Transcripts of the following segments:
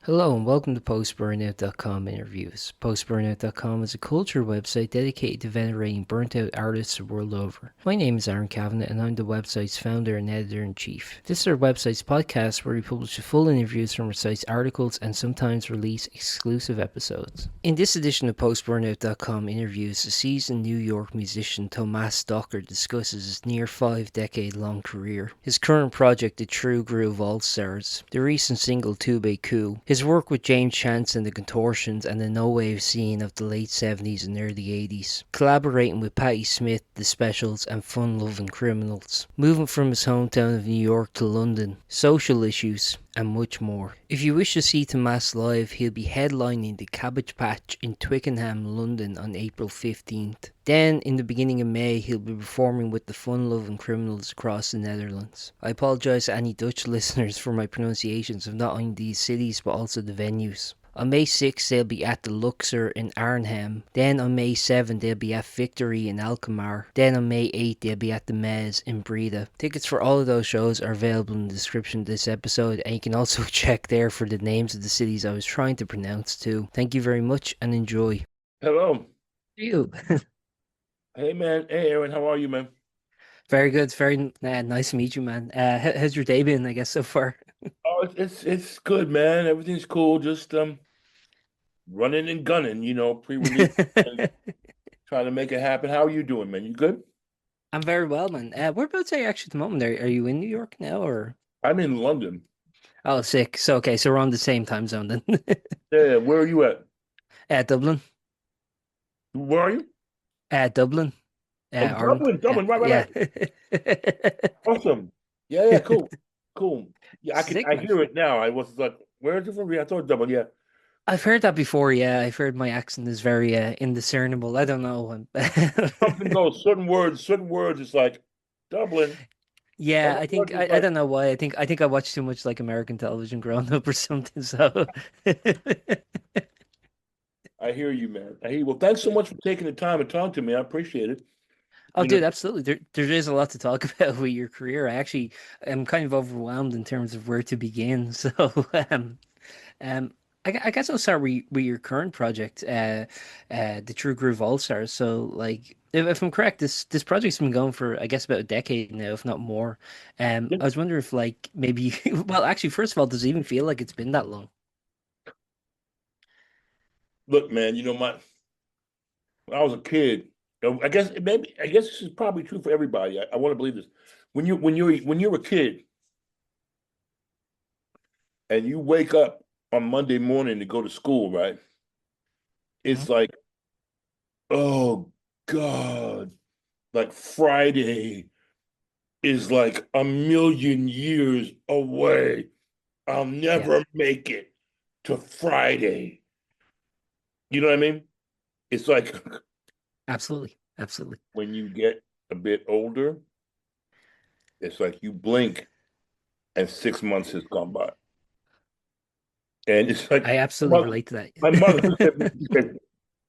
Hello and welcome to Post-Burnout.com interviews. Post-Burnout.com is a culture website dedicated to venerating burnt-out artists the world over. My name is Aaron Kavanagh and I'm the website's founder and editor-in-chief. This is our website's podcast where we publish the full interviews from our site's articles and sometimes release exclusive episodes. In this edition of Post-Burnout.com interviews, the seasoned New York musician Tomás Doncker discusses his near 5-decade-long career, his current project The True Groove All-Stars, the recent single Tube Cool, his work with James Chance and the Contortions and the no-wave scene of the late 70s and early 80s, collaborating with Patti Smith, The Specials and Fun Lovin Criminals, moving from his hometown of New York to London, social issues, and much more. If you wish to see Tomás live, he'll be headlining the Cabbage Patch in Twickenham, London on April 15th. Then, in the beginning of May, he'll be performing with the Fun Lovin Criminals across the Netherlands. I apologise to any Dutch listeners for my pronunciations of not only these cities but also the venues. On May 6th, they'll be at the Luxor in Arnhem. Then on May 7th, they'll be at Victory in Alkmaar. Then on May 8th, they'll be at the Mez in Breda. Tickets for all of those shows are available in the description of this episode, and you can also check there for the names of the cities I was trying to pronounce too. Thank you very much and enjoy. Hello. You. Hey, man. Hey, Aaron. How are you, man? Very good. Very nice to meet you, man. How's your day been, I guess, so far? Oh, it's good, man. Everything's cool. Just running and gunning, pre-release and trying to make it happen. How are you doing, man? You good? I'm very well, man. Whereabouts are you actually at the moment? Are you in New York now, or? I'm in London. Oh, sick. So, okay, so we're on the same time zone then. Yeah, where are you at? Dublin. Where are you? Dublin. Oh, Ireland. Dublin, Dublin. Right, Yeah. right, right. Awesome. Yeah, cool, cool. Yeah, Sick, I man. hear it now. I was like, where is it from? Yeah, I thought Dublin. Yeah. I've heard that before. Yeah, I've heard my accent is very indiscernible. I don't know. Something goes, certain words. It's like Dublin. Yeah, Other I think words is I like, don't know why. I think I watched too much like American television growing up or something. So I hear you, man. I hear you. Well, thanks so much for taking the time to talk to me. I appreciate it. Oh, You know, dude, absolutely. There is a lot to talk about with your career. I actually am kind of overwhelmed in terms of where to begin. So, um, I guess I'll start with your current project, the True Groove All Stars. So, like, if I'm correct, this project's been going for I guess about a decade now, if not more. yeah. I was wondering if like maybe, well, actually, first of all, does it even feel like it's been that long? Look, man. When I was a kid, I guess this is probably true for everybody. I want to believe this. When you're a kid and you wake up on Monday morning to go to school, right? Mhm. It's like, oh God, like Friday is like a million years away. I'll Yeah, never make it to Friday. You know what I mean? It's like absolutely, absolutely. when you get a bit older, it's like you blink and 6 months has gone by. And it's like I absolutely relate to my mother that.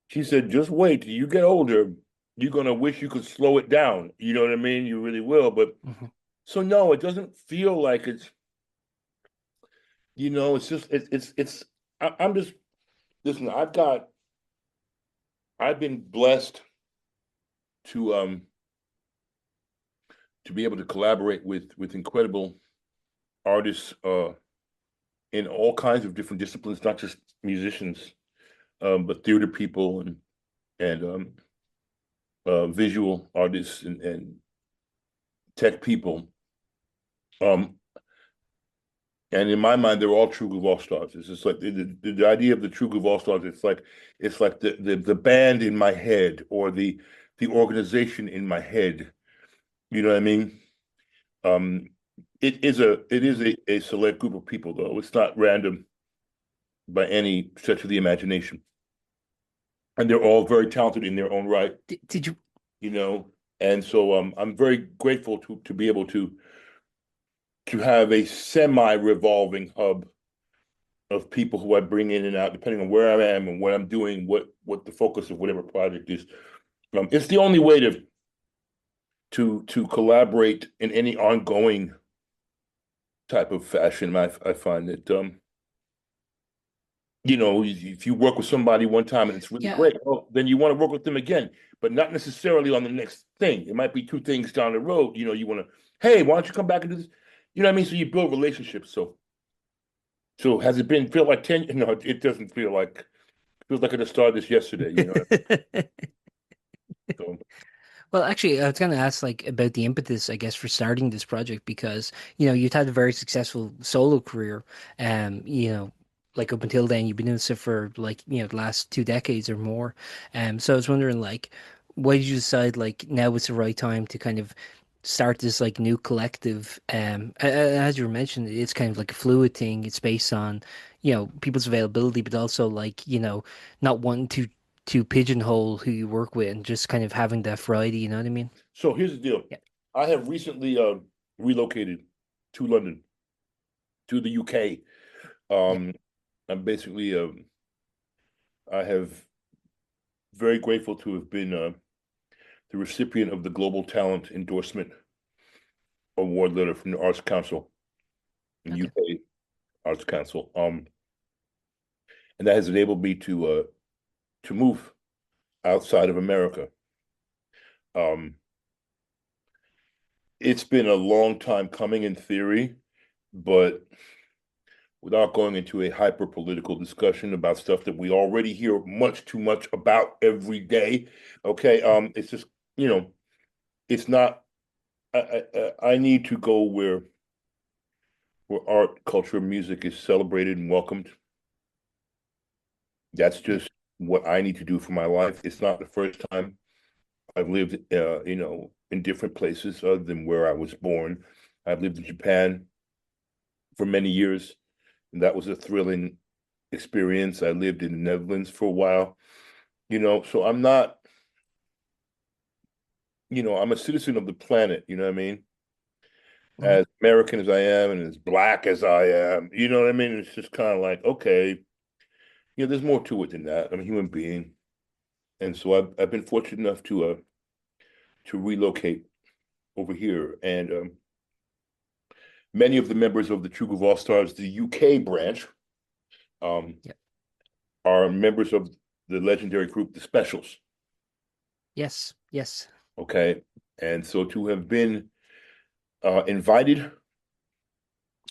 she said, just wait till you get older. You're gonna wish you could slow it down. You know what I mean? You really will. But Mhm. so no, it doesn't feel like it's just I'm just listen, I've been blessed to to be able to collaborate with incredible artists in all kinds of different disciplines, not just musicians, but theater people and visual artists and tech people. Um, and in my mind, they're all true Groove All Stars. It's just like the idea of the true Groove All Stars. It's like the band in my head or the organization in my head. You know what I mean? Um, it is a select group of people, though. It's not random by any stretch of the imagination, and they're all very talented in their own right. Did you? You know, and so I'm very grateful to be able to have a semi-revolving hub of people who I bring in and out, depending on where I am and what I'm doing, what the focus of whatever project is. It's the only way to collaborate in any ongoing type of fashion. I find that if you work with somebody one time and it's really Yeah. great, well, then you want to work with them again, but not necessarily on the next thing. It might be two things down the road. You want to, hey, why don't you come back and do this? You know what I mean? So you build relationships. So has it been feel like 10? No, it doesn't feel like feels like I just started this yesterday. So Well, actually, I was going to ask like about the impetus, I guess, for starting this project because, you'd had a very successful solo career. Like up until then, you've been doing stuff for like, the last 2 decades or more. So I was wondering like, why did you decide like now was the right time to kind of start this like new collective? As you were mentioning, it's kind of like a fluid thing. It's based on, people's availability, but also like, not wanting to pigeonhole who you work with and just kind of having that variety, you know what I mean? so here's the deal. Yeah. I have recently relocated to London, to the UK. Yeah. I'm basically I have very grateful to have been the recipient of the Global Talent Endorsement Award letter from the Arts Council, the Okay. UK Arts Council. And that has enabled me to move outside of America. Um, it's been a long time coming in theory, but without going into a hyper political discussion about stuff that we already hear much too much about every day. Okay, it's just you know, it's not. I need to go where art, culture, music is celebrated and welcomed. That's Yeah. just what I need to do for my life. It's not the first time I've lived, in different places other than where I was born. I've lived in Japan for many years, and that was a thrilling experience. I lived in the Netherlands for a while, so I'm not, I'm a citizen of the planet, you know what I mean? Mhm. As American as I am and as black as I am, you know what I mean? It's just kind of like, okay, there's more to it than that. I'm a human being. And so I've been fortunate enough to relocate over here. And many of the members of the True Groove All Stars, the UK branch, um, Yeah. are members of the legendary group, the Specials. Yes. Yes. Okay. And so to have been invited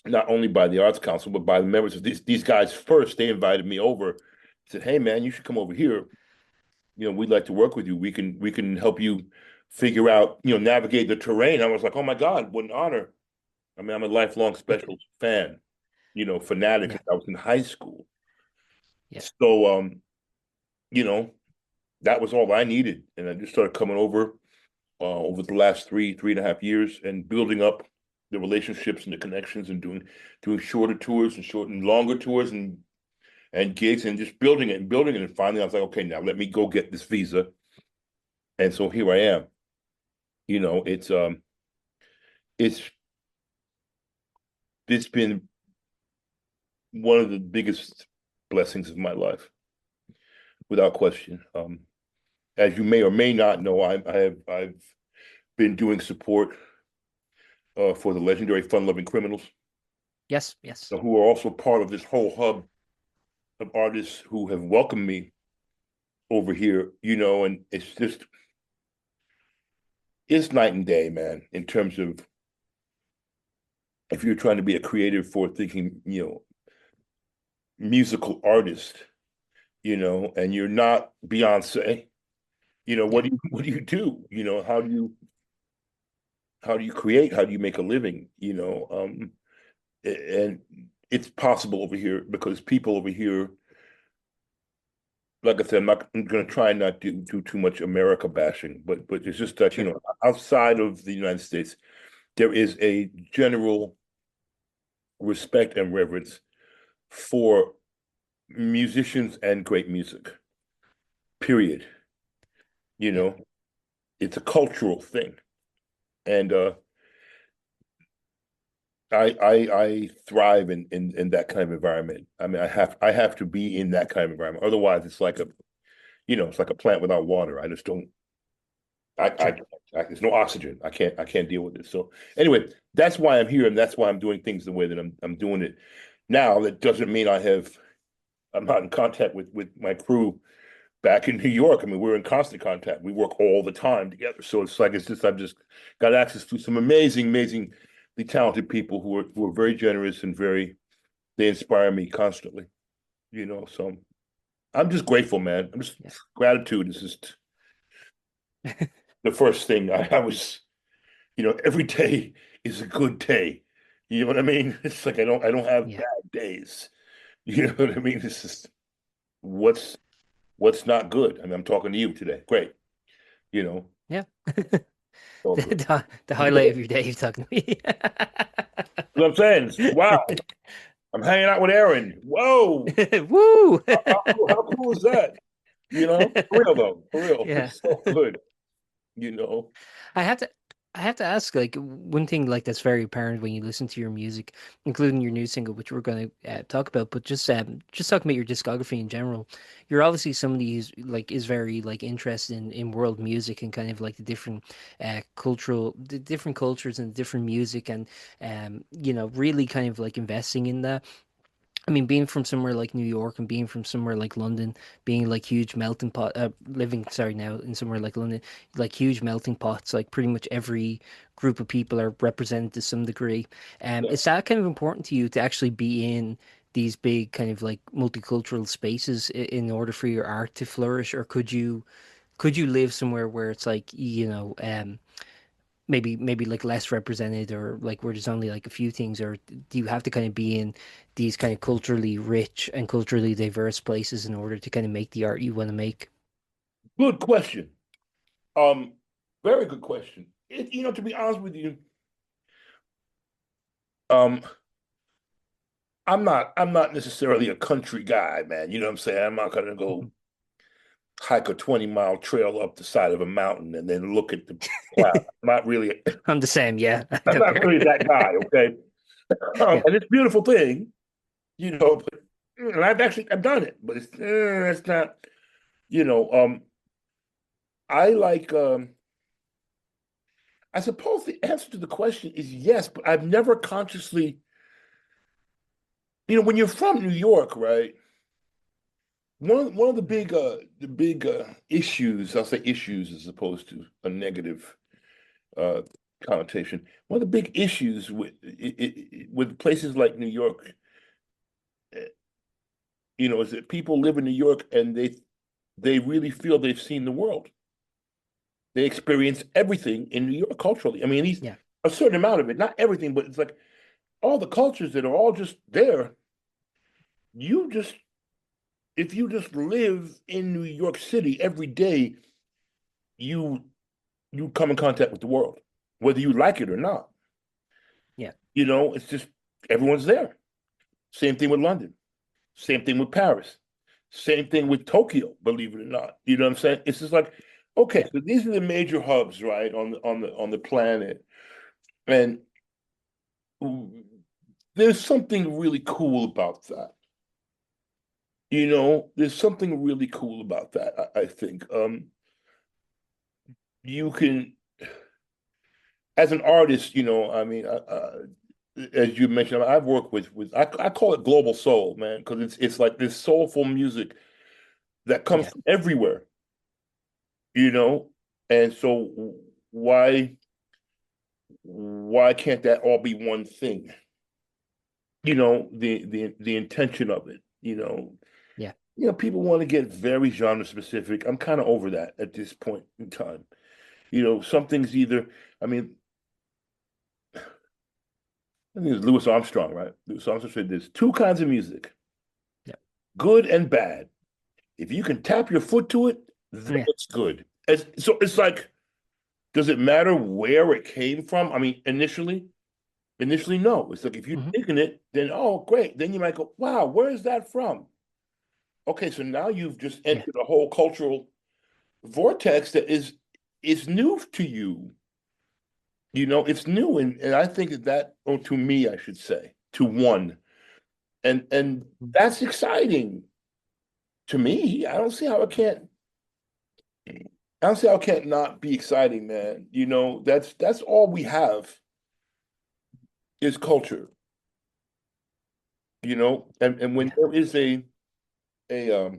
not only by the Arts Council, but by the members of these guys first, they invited me over, said, hey man, you should come over here. We'd like to work with you. We can help you figure out, navigate the terrain. I was like, oh my God, what an honor. I mean, I'm a lifelong Specials fan, fanatic Yeah. since I was in high school. Yeah. So you know, that was all I needed. And I just started coming over the last 3.5 years and building up the relationships and the connections and doing shorter tours and short and longer tours and gigs and just building it and building it. And finally I was like, okay, now let me go get this visa. And so here I am. It's it's been one of the biggest blessings of my life, without question. As you may or may not know, I've been doing support for the legendary Fun Lovin Criminals, Yes. Yes. who are also part of this whole hub of artists who have welcomed me over here, and it's night and day, man, in terms of if you're trying to be a creative, forward thinking, musical artist, and you're not Beyonce, Yeah. what do you do? How do you create? How do you make a living? And it's possible over here because people over here, like I said, I'm going to try not to do too much America bashing, but it's just that Sure. outside of the United States, there is a general respect and reverence for musicians and great music. Period. You Yeah. know, it's a cultural thing, and I thrive in that kind of environment. I mean, I have to be in that kind of environment. Otherwise, it's like a plant without water. I just don't. Sure. There's no oxygen. I can't deal with it. So anyway, that's why I'm here, and that's why I'm doing things the way that I'm doing it now. That doesn't mean I have I'm not in contact with my crew back in New York. I mean, we're in constant contact. We work all the time together. So it's like I've just got access to some amazingly talented people who are very generous and they inspire me constantly. So I'm just grateful, man. I'm just Yeah. gratitude is just the first thing I was, every day is a good day. You know what I mean? It's like I don't have Yeah. bad days. You know what I mean? It's just what's what's not good. I mean, I'm talking to you today. Great. You know, Yeah. all the, good. the highlight of your day, you're talking to me. What I'm saying is, wow, I'm hanging out with Aaron. Whoa, Woo! how cool is that? For real though, for real. Yeah. It's so good, you know. I have to I have to ask, like, one thing like that's very apparent when you listen to your music, including your new single, which we're going to talk about, but just talking about your discography in general. You're obviously somebody who's like is very like interested in world music and kind of like the different cultures and different music, and really kind of like investing in that. I mean, being from somewhere like New York and being from somewhere like London, being like huge melting pot, living, sorry, now in somewhere like London, like huge melting pots, like pretty much every group of people are represented to some degree. Yeah. Is that kind of important to you to actually be in these big kind of like multicultural spaces in order for your art to flourish, or could you live somewhere where it's like, maybe like less represented, or like where there's only like a few things, or do you have to kind of be in these kind of culturally rich and culturally diverse places in order to kind of make the art you want to make? Good question. Um, Very good question. To be honest with you, um, I'm not necessarily a country guy, man. You know what I'm saying? I'm not gonna go hike a 20-mile trail up the side of a mountain and then look at the cloud. I'm not really I'm the same, yeah. I I'm don't not care. really that guy, okay? Yeah. And it's a beautiful thing, but and I've done it, but it's not, you know, I like I suppose the answer to the question is yes, but I've never consciously, when you're from New York, right? One of the big issues, I'll say issues as opposed to a negative uh connotation. One of the big issues with places like New York, eh, is that people live in New York and they really feel they've seen the world. They experience everything in New York culturally. I mean, these Yeah. a certain amount of it, not everything, but it's like all the cultures that are all just there. You just If you just live in New York City every day, you you come in contact with the world, whether you like it or not. Yeah. It's just everyone's there. Same thing with London. Same thing with Paris. Same thing with Tokyo, believe it or not. You know what I'm saying? It's just like, okay, Yeah. so these are the major hubs, right, on the planet. And there's something really cool about that. There's something really cool about that, I think. You can, as an artist, I mean, as you mentioned, I've worked I call it global soul, man, because it's like this soulful music that comes Yeah. from everywhere, you know, and so why can't that all be one thing? The intention of it, Yeah. people want to get very genre specific. I'm kind of over that at this point in time. Something's either, I mean, I think it's Louis Armstrong, right? Louis Armstrong said there's two kinds of music, Yeah. good and bad. If you can tap your foot to it, then Yeah. it's good. So it's like, does it matter where it came from? I mean, initially, no. It's like if you're Hmm. digging it, then oh, great. Then you might go, wow, where is that from? Okay, so now you've just Yeah. entered a whole cultural vortex that is new to you. It's new, and I think or to me, I should say, to one, and that's exciting to me. I don't see how it can't not be exciting, man. That's all we have is culture. And when Yeah. there is a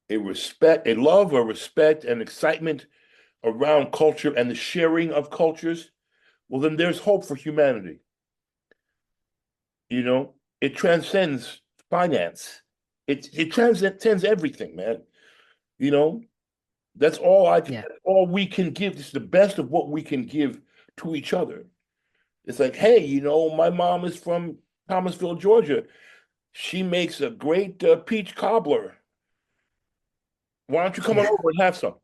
a respect, a love, a respect, and excitement around culture and the sharing of cultures, well, then there's hope for humanity. You know, it transcends finance. It transcends everything, man. You know, Yeah. that's all we can give. This is the best of what we can give to each other. It's like, hey, my mom is from Thomasville, Georgia. She makes a great peach cobbler. Why don't you come on Yeah. over and have some?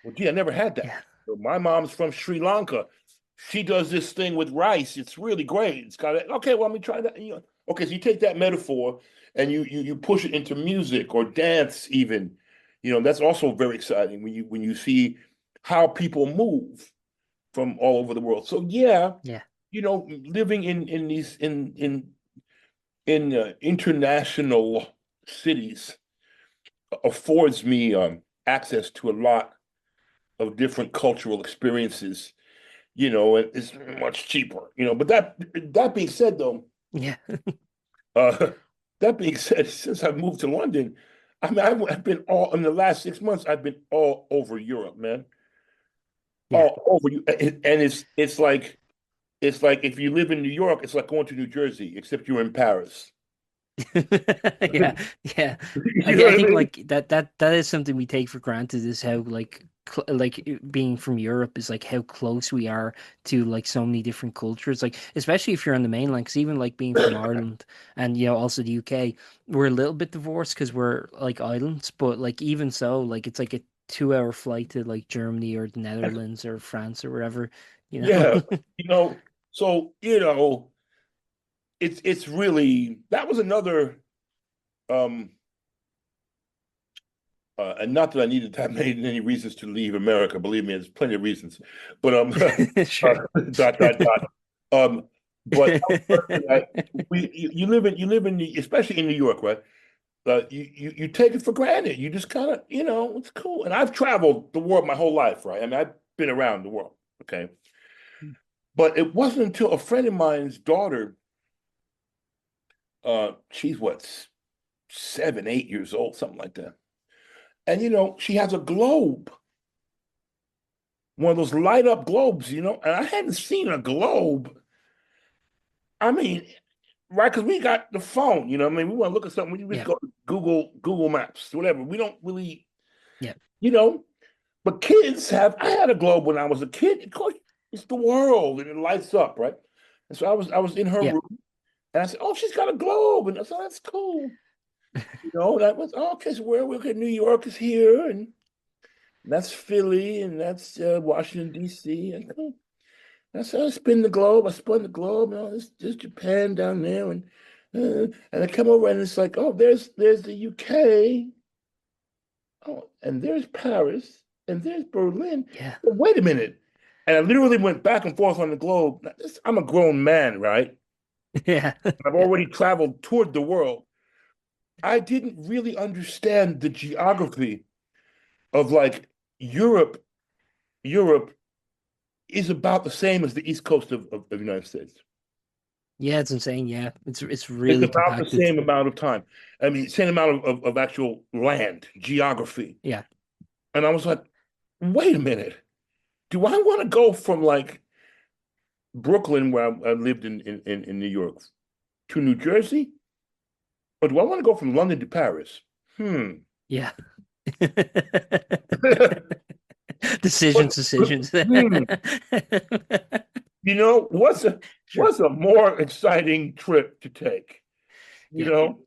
Well, gee, I never had that. Yeah. So my mom's from Sri Lanka. She does this thing with rice. It's really great. It's got it. Okay, well, let me try that. Okay, so you take that metaphor and you push it into music or dance even. That's also very exciting when you see how people move from all over the world. So yeah, Yeah. living in these in international cities affords me access to a lot of different cultural experiences, and it's much cheaper, But that being said, though, Yeah. uh, that being said, since I've moved to London, I mean, I've been all in the last 6 months. I've been all over Europe, man, Yeah. all over you, and it's like if you live in New York, it's like going to New Jersey, except you're in Paris. Yeah, yeah. You know I what I think mean? like that is something we take for granted is how like being from Europe is like how close we are to like so many different cultures. Like especially if you're on the mainland, because even like being from Ireland and also the UK, we're a little bit divorced because we're like islands. But like even so, like it's like a 2 hour flight to like Germany or the Netherlands or France or wherever, you know. Yeah, you know, so it's really that was another um and not that I needed to have many reasons to leave America. Believe me, there's plenty of reasons. But Sure. dot dot dot. But you live in especially in New York, right? You take it for granted. You just kind of it's cool. And I've traveled the world my whole life, right? I mean, I've been around the world, okay. But it wasn't until a friend of mine's daughter, she's what 7, 8 years old, something like that, and she has a globe, one of those light up globes, and I hadn't seen a globe. I mean, right? Because we got the phone, I mean, we want to look at something, we just Yeah. go to Google Maps, whatever. We don't really, Yeah. you know, but kids have. I had a globe when I was a kid. Of course, it's the world and it lights up, right? And so I was in her Yeah. room and I said, "Oh, she's got a globe," and I said, "That's cool." That was okay. So where we okay, New York is here, and that's Philly, and that's Washington D.C. And I said, I spin the globe. I spun the globe. There's Japan down there, and I come over, and it's like, oh, there's the UK. Oh, and there's Paris, and there's Berlin. Yeah. But wait a minute. And I literally went back and forth on the globe. Now, I'm a grown man, right? Yeah. I've Yeah. already traveled toward the world. I didn't really understand the geography of like Europe. Europe is about the same as the East Coast of the United States. Yeah, it's insane. Yeah, it's It's really about the compacted. same amount of time. I mean, same amount of actual land, geography. Yeah, And I was like, wait a minute. Do I want to go from like Brooklyn, where I lived in New York, to New Jersey? Or do I want to go from London to Paris? Hmm. yeah. What, Decisions. hmm. What's a Sure. what's a more exciting trip to take? You Yeah. know?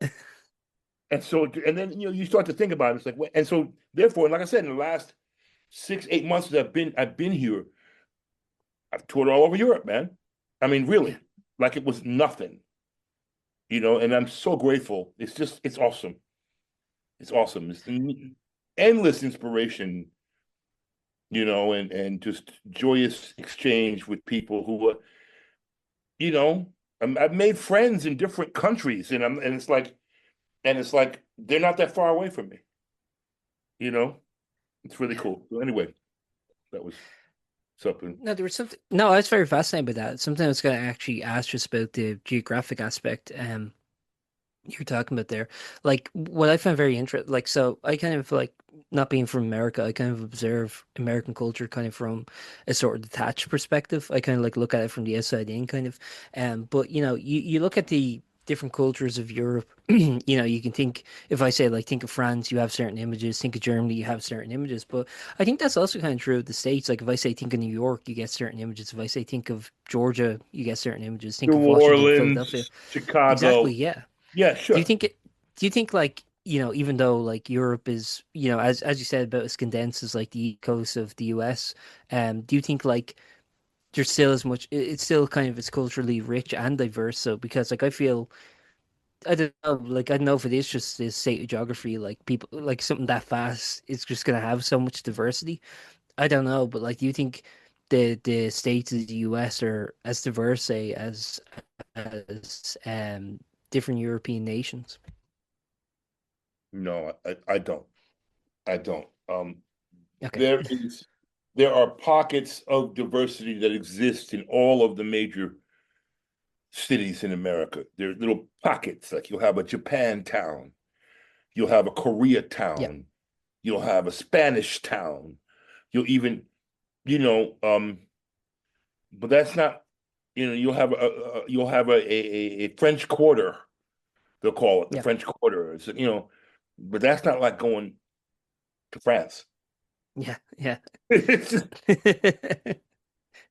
And then you start to think about it. It's like, and so therefore, like I said, in the last 6, 8 months that I've been here, I've toured all over Europe, man. I mean, Yeah. really, like it was nothing, and I'm so grateful. It's awesome. It's awesome. It's endless inspiration, and just joyous exchange with people who are, you know, I've made friends in different countries, and it's like they're not that far away from me, you know. It's really Yeah. cool. So anyway, that was something. No, there was something. No, I was very fascinated by that. Something I was going to actually ask just about the geographic aspect. you're talking about there. Like what I find very interesting, like so I kind of like not being from America, I kind of observe American culture kind of from a sort of detached perspective. I kind of like look at it from the outside in kind of. But you know, you look at the different cultures of Europe, you know, you can think if I say like think of France, you have certain images, think of Germany, you have certain images. But I think that's also kind of true of the States. Like if I say think of New York, you get certain images. If I say think of Georgia, you get certain images. Think New of Washington, Philadelphia. Orleans, Chicago. Exactly, yeah. Yeah, Do you sure. think do you think like, you know, even though like Europe is, you know, as you said about as condensed as like the east coast of the US, do you think like there's still as much it's still kind of it's culturally rich and diverse? So because like I feel I don't know, like I don't know if it is just the state of geography, like people like something that fast it's just gonna have so much diversity. I don't know, but like do you think the states of the US are as diverse, say, as different European nations? No, I don't. I don't. Okay. There is there are pockets of diversity that exist in all of the major cities in America. There are little pockets, like you'll have a Japan town, you'll have a Korea Yeah. town, you'll have a Spanish town, you'll even, you know, but that's not, you'll have a French Quarter, they'll call it the Yeah. French Quarter. It's, but that's not like going to France. Yeah, yeah. It's just,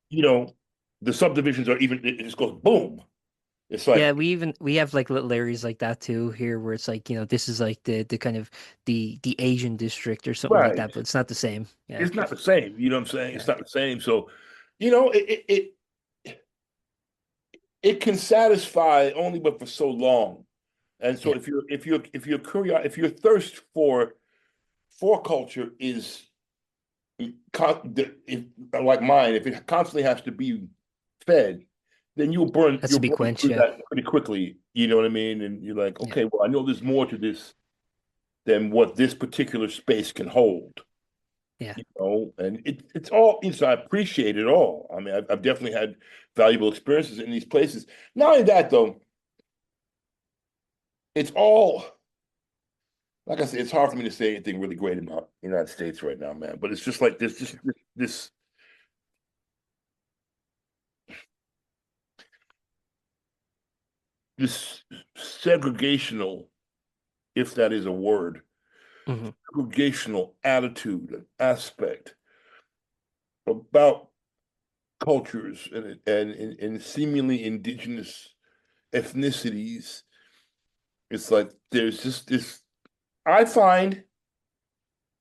you know, the subdivisions are even, it just goes boom. It's Yeah, like, we have like little areas like that too here where it's like, you know, this is like the kind of the Asian district or something like right. that, but it's not the same. Yeah. It's not the same. You know what I'm saying? It's Yeah. not the same. So, you know, it can satisfy only but for so long. And so Yeah. if you're curious, if your thirst for culture is if, like mine, if it constantly has to be fed, then Has to you'll be burn quenched, through yeah. that pretty quickly. You know what I mean? And you're like, Yeah. okay, well, I know there's more to this than what this particular space can hold. Yeah. And it's all, so I appreciate it all. I mean, I've definitely had valuable experiences in these places. Not only that, though, it's all, like I said, it's hard for me to say anything really great about the United States right now, man. But it's just like there's just this segregational, if that is a word, Hmm. segregational attitude and aspect about cultures and seemingly indigenous ethnicities. It's like there's just this. I find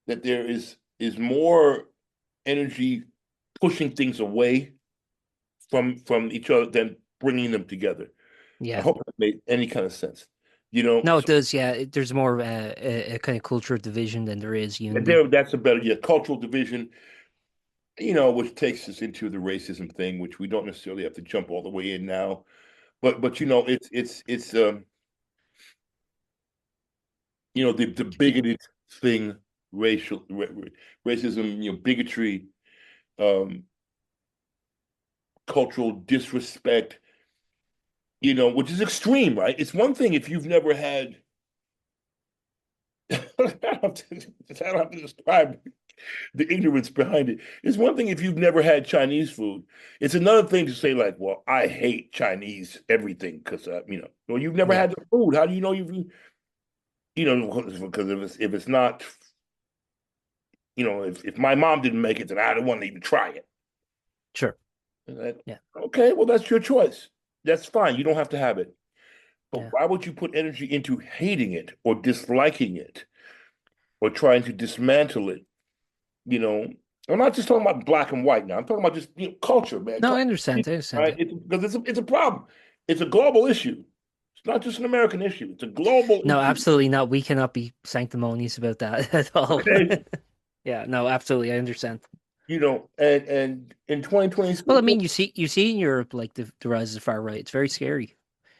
that there is more energy pushing things away from each other than bringing them together. I Yeah. hope that made any kind of sense. You know, No, it so does. Yeah. There's more a kind of culture of division than there is unity. that's a better, yeah, cultural division. Which takes us into the racism thing, which we don't necessarily have to jump all the way in now. But it's the bigoted thing, racism, bigotry, um, cultural disrespect, which is extreme, right? It's one thing if you've never had, I don't have to describe the ignorance behind it. It's one thing if you've never had Chinese food. It's another thing to say like, well, I hate Chinese everything because well, you've never Yeah. had the food. How do you know because if it's not, if my mom didn't make it, then I don't want to even try it. Sure. And like, Yeah. okay, well, that's your choice. That's fine. You don't have to have it. But Yeah. why would you put energy into hating it or disliking it or trying to dismantle it? You know, I'm not just talking about black and white now. I'm talking about just culture, man. No, I understand. I understand. Right? Yeah. Because it's a problem. It's a global issue. It's not just an American issue. It's a global No, issue. absolutely not. We cannot be sanctimonious about that at all. Okay, Yeah, no, absolutely. I understand. and in 2026, Well, I mean, you see in Europe like the rise of the far right. It's very scary.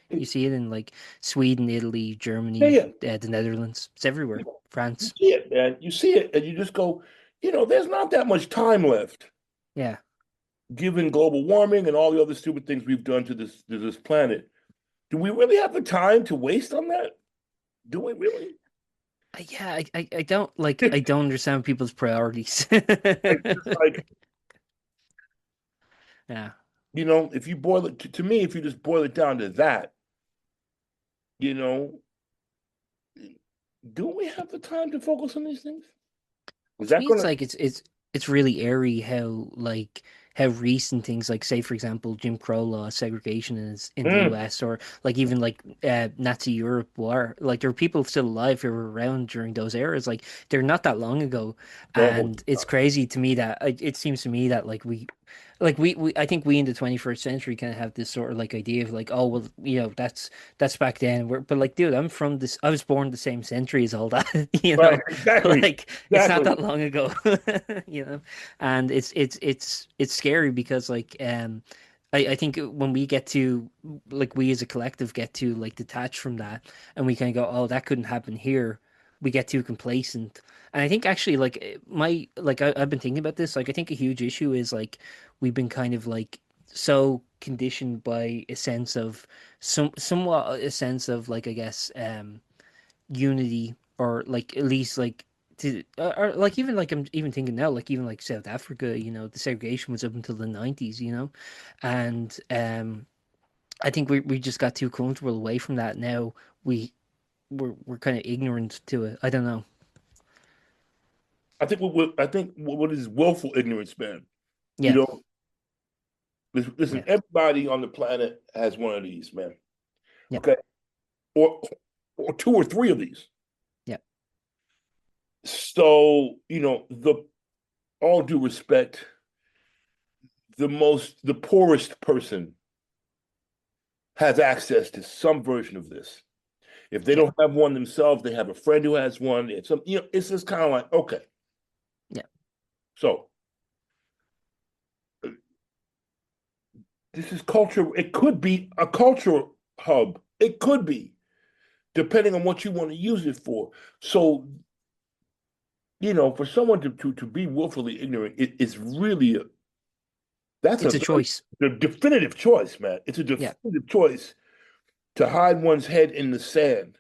You see it in like Sweden, Italy, yeah, Germany, yeah, the Netherlands. It's everywhere. you France. see it, man. You see it, and you just go, there's not that much time left, Yeah. given global warming and all the other stupid things we've done to this planet. Do we really have the time to waste on that? Do we really? Yeah, I don't like I don't understand people's priorities. It's like, Yeah. if you boil it to me, if you just boil it down to that, you know, do we have the time to focus on these things? Is To that me it's gonna? like it's really airy how like how recent things like say for example Jim Crow law segregation is in the Mm, US or like even like Nazi Europe were like there are people still alive who were around during those eras like they're not that long ago no, and it's crazy to me that it seems to me that like we I think we in the 21st century kind of have this sort of like idea of like oh well that's back then but like dude I'm from this I was born the same century as all that you right, know exactly, like it's not exactly. that long ago you know and it's scary because like I think when we get to like we as a collective get to like detach from that and we kind of go oh that couldn't happen here we get too complacent and I think actually like I've been thinking about this like I think a huge issue is like we've been kind of like so conditioned by a sense of somewhat a sense of like I guess unity or like at least like or like even like I'm even thinking now like even like South Africa the segregation was up until the 90s and I think we just got too comfortable away from that now we we're kind of ignorant to it I don't know. I think what is willful ignorance, man. You Yeah, know, listen, yeah, everybody on the planet has one of these, man. yeah, Okay, or two or three of these. yeah, So, the all due respect, the poorest person has access to some version of this. If they yeah, don't have one themselves, they have a friend who has one. It's just kind of like, okay. yeah. So this is culture. It could be a culture hub. It could be, depending on what you want to use it for. So, for someone to be willfully ignorant, it's really that's It's a a very choice. the definitive choice, man. It's a Yeah, definitive choice to hide one's head in the sand.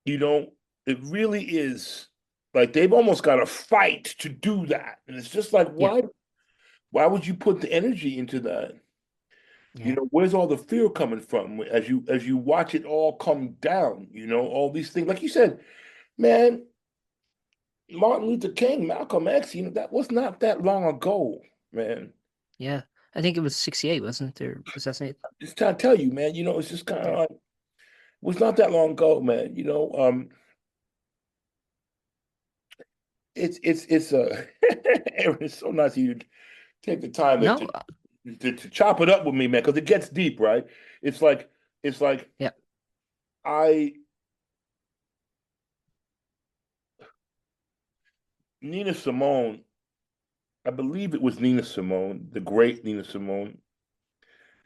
You know, it really is like they've almost got to fight to do that. And it's just like, yeah, why would you put the energy into that? yeah. Where's all the fear coming from as you watch it all come down, all these things. Like you said, man, Martin Luther King, Malcolm X, that was not that long ago, man. Yeah, I think it was 68 wasn't it they're assassinated. Just trying to tell you, man, it's just kind Yeah. of like it was not that long ago, man. It's Aaron, it's so nice of you to take the time to No, to, to chop it up with me, man, because it gets deep, right? It's like yeah, I Nina Simone, I believe it was Nina Simone, the great Nina Simone.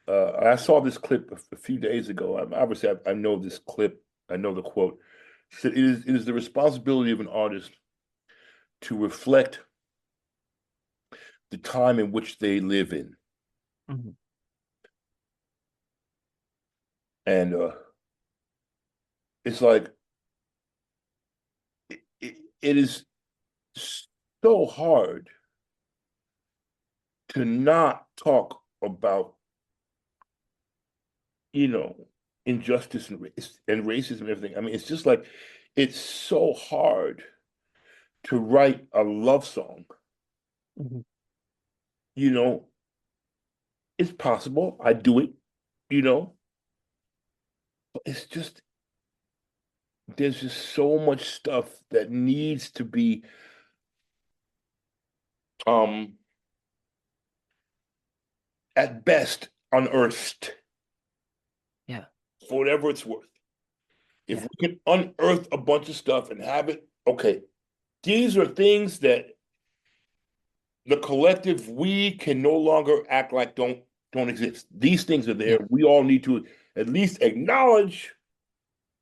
I saw this clip a few days ago. Obviously, I know this clip. I know the quote. She said, "It is the responsibility of an artist to reflect the time in which they live in." mhm. And it's like it is so hard to not talk about, you know, injustice and racism and everything. I mean, it's just like it's so hard to write a love song. Mhm. You know, it's possible. I do it, you know, but it's just there's just so much stuff that needs to be um at best unearthed Yeah, for whatever it's worth. If yeah, we can unearth a bunch of stuff and have it, okay, these are things that the collective we can no longer act like don't exist. These things are there. yeah, We all need to at least acknowledge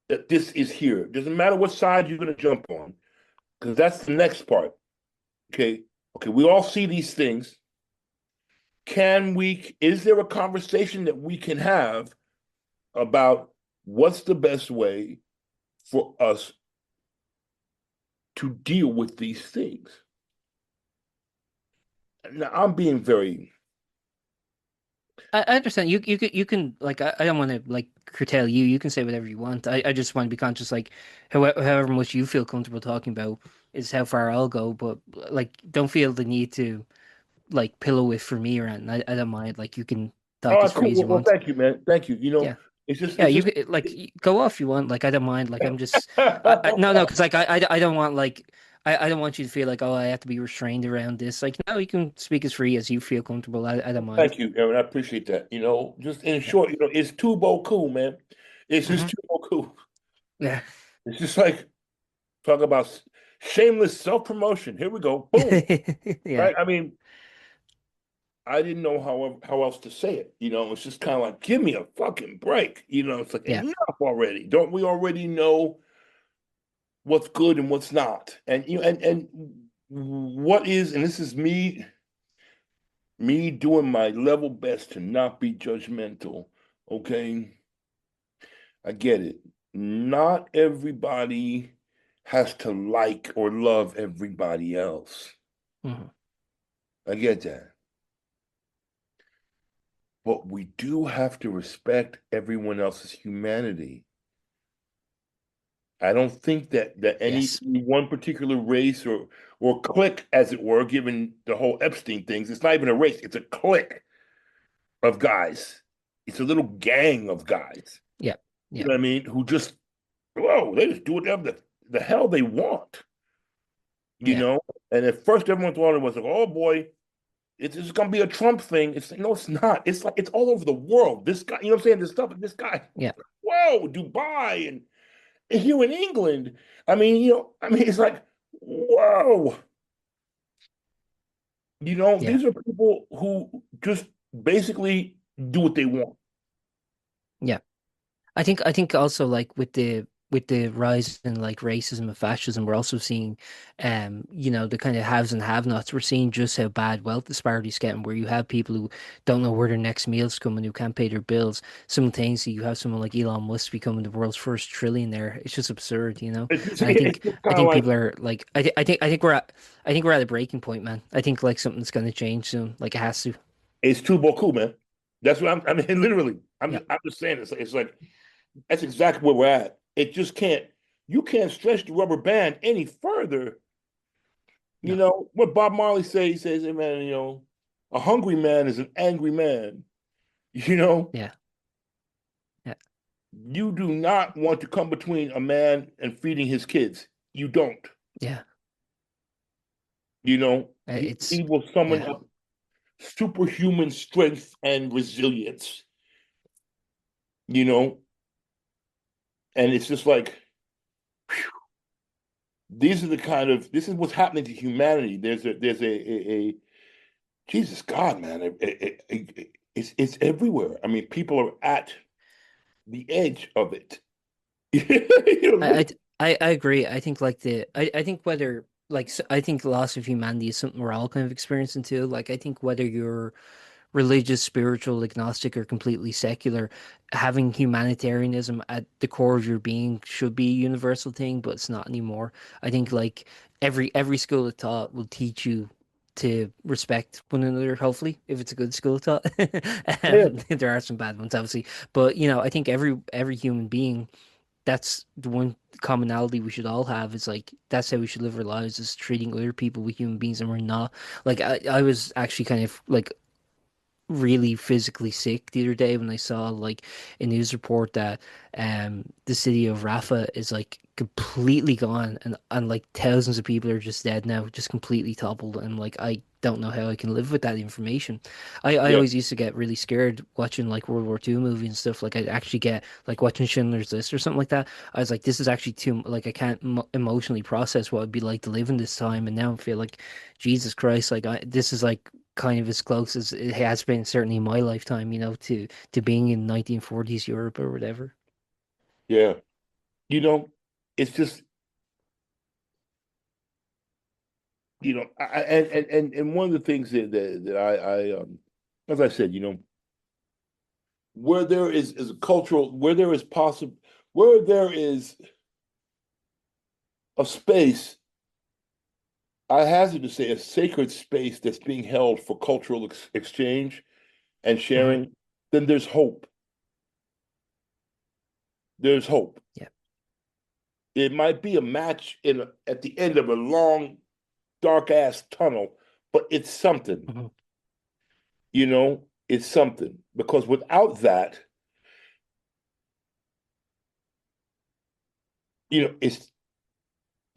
that this is here. Doesn't matter what side you're going to jump on, because that's the next part. Okay, okay, we all see these things. Is there a conversation that we can have about what's the best way for us to deal with these things. Now, I'm being very. I understand. You can like I don't want to like curtail you. You can say whatever you want. I just want to be conscious like however much you feel comfortable talking about is how far I'll go. But like don't feel the need to like pillow it for me or anything. I don't mind. Like you can All talk as right, free cool. as you Well, want. thank you, man. Thank you. Yeah. Yeah, It's you just. could like go off if you want. Like I don't mind. Like I'm just no, because like I don't want like I don't want you to feel like oh I have to be restrained around this. Like no, you can speak as free as you feel comfortable. I don't mind. Thank you, Aaron. I appreciate that. Just in Yeah. short, it's too cool, man. It's just Hmm. too cool. Yeah. It's just like talk about shameless self-promotion. Here we go. Boom. Yeah. Right? I mean, I didn't know how else to say it. It's just kind of like, give me a fucking break. It's like Yeah. enough already. Don't we already know what's good and what's not? And and what is, and this is me doing my level best to not be judgmental. Okay. I get it. Not everybody has to like or love everybody else. Hmm. I get that. But we do have to respect everyone else's humanity. I don't think that any Yes. one particular race or clique, as it were, given the whole Epstein things, it's not even a race, it's a clique of guys. It's a little gang of guys. Yeah. You Yeah. know what I mean? Who just whoa, they just do whatever the hell they want. you Yeah. know. And at first, everyone thought it was like, oh boy, it's going to be a Trump thing. It's no, it's not. It's like it's all over the world. This guy, you know what I'm saying? This stuff, this guy, Yeah. whoa, Dubai and here in England. I mean, it's like, whoa, Yeah. these are people who just basically do what they want. Yeah. I think also like with the rise in like racism and fascism, we're also seeing the kind of haves and have-nots. We're seeing just how bad wealth disparities getting, where you have people who don't know where their next meal's coming, who can't pay their bills. Simultaneously, you have someone like Elon Musk becoming the world's first trillionaire. It's just absurd, you know? It's, And I it's think just I kind of think like people are like I think we're at a breaking point, man. I think like something's gonna change soon. Like it has to. it's too cool, man. That's what I mean, literally. Yeah. I'm just saying it's like that's exactly where we're at. It just can't, you can't stretch the rubber band any further. No. What Bob Marley say, he says, hey man, a hungry man is an angry man. You know, Yeah. Yeah. you do not want to come between a man and feeding his kids. You don't. Yeah. He It's will summon yeah. up superhuman strength and resilience, you know, and it's just like, this is what's happening to humanity. There's a Jesus God, man, it's everywhere. I mean, people are at the edge of it. I, Literally. I agree. I think like I think whether like I think loss of humanity is something we're all kind of experiencing too. Like I think whether you're religious, spiritual, agnostic, or completely secular, having humanitarianism at the core of your being should be a universal thing, but it's not anymore. I think like every school of thought will teach you to respect one another, hopefully, if it's a good school of thought. Yeah, There are some bad ones, obviously. But I think every human being, that's the one commonality we should all have is like that's how we should live our lives, is treating other people with human beings, and we're not like I was actually kind of like really physically sick the other day when I saw like a news report that the city of Rafah is like completely gone, and like thousands of people are just dead now, just completely toppled, and like I don't know how I can live with that information. I yeah, always used to get really scared watching like World War II movies and stuff. Like I'd actually get like watching Schindler's List or something like that. I was like, this is actually too like I can't emotionally process what it'd be like to live in this time, and now I feel like Jesus Christ, like this is like kind of as close as it has been certainly in my lifetime, to being in 1940s Europe or whatever. yeah. It's just, and one of the things that as I said, where there is a cultural, where there is possible, where there is of space, I hazard to say a sacred space that's being held for cultural exchange and Hmm. sharing, then there's hope. There's hope. Yeah. It might be a match at the end of a long, dark ass tunnel, but it's something, Hmm. it's something. Because without that,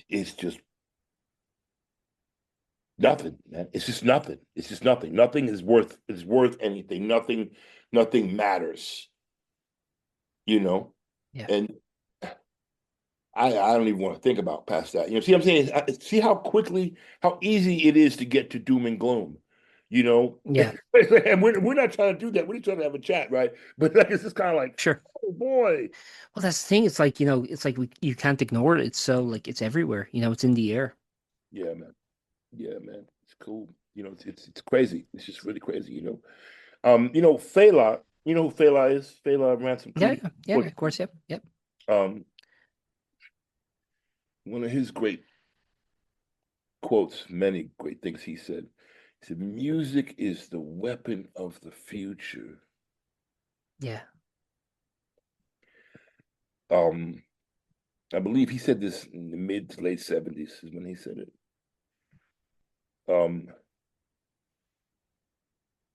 it's just nothing, man. It's just nothing. It's just nothing. Nothing is worth anything. Nothing matters, you know? Yeah. And I don't even want to think about past that. See what I'm saying? See how easy it is to get to doom and gloom, you know? Yeah. And we're not trying to do that. We're just trying to have a chat, right? But like, it's just kind of like, Sure. oh boy. Well, that's the thing. It's like, it's like you can't ignore it. It's so like it's everywhere. It's in the air. Yeah, man. Yeah, man. It's cool. It's crazy. It's just really crazy, Fela, you know who Fela is? Fela Ransom Yeah, Kuti. yeah, yeah, of course, yep, yep. Um, one of his great quotes, many great things he said, music is the weapon of the future. Yeah. Um, I believe he said this in the mid to late 70s is when he said it. Um,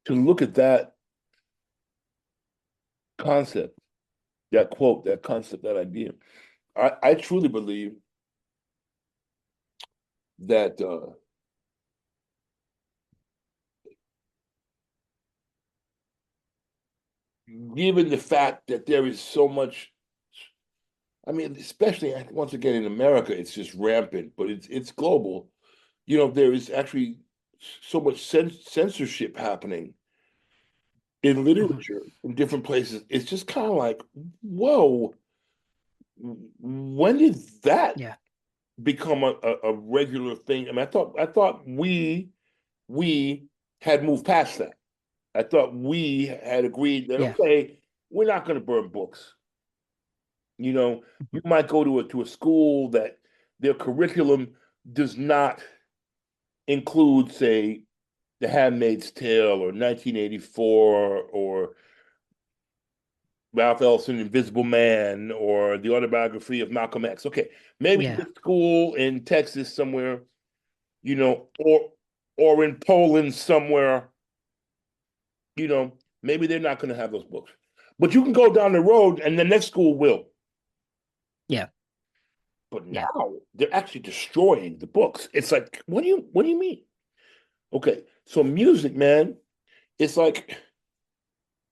to look at that concept, that quote, that concept, that idea, I truly believe that given the fact that there is so much, I mean, especially once again in America, it's just rampant, but it's global. There is actually so much censorship happening in Hmm. literature in different places. It's just kind of like, whoa, when did that Yeah. become a regular thing? I mean, I thought we had moved past that. I thought we had agreed that Yeah. okay, we're not going to burn books. You might go to a school that their curriculum does not include, say, The Handmaid's Tale or 1984 or Ralph Ellison, Invisible Man, or the autobiography of Malcolm X. Okay, maybe Yeah. the school in Texas somewhere, or in Poland somewhere, maybe they're not going to have those books. But you can go down the road and the next school will. Yeah. But Yeah. now they're actually destroying the books. It's like, what do you mean? Okay, so music, man, it's like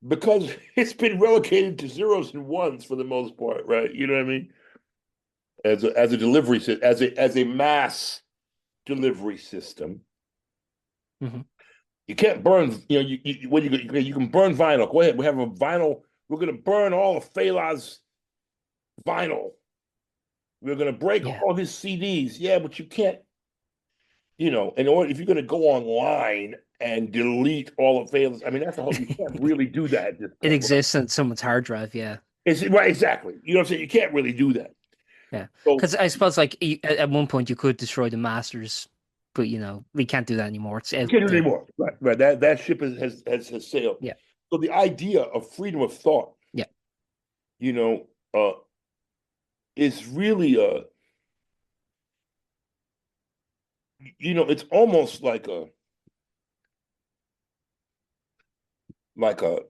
because it's been relegated to zeros and ones for the most part, right? You know what I mean? As a delivery system, as a mass delivery system, Hmm. you can't burn. You can burn vinyl. Go ahead. We have a vinyl. We're gonna burn all of Fela's vinyl. We're gonna break Yeah. all of his CDs. Yeah, but you can't. If you're gonna go online and delete all of Fela's, I mean that's a whole. You can't really do that at this It point, right? exists on someone's hard drive. Yeah. It's right, exactly. You know what I'm saying? You can't really do that. Yeah. So Because I suppose like at one point you could destroy the masters, but we can't do that anymore. It's you out can't do it there. anymore. Right, right. That ship has sailed. Yeah. So the idea of freedom of thought, Yeah. you know, uh, is really it's almost like a like a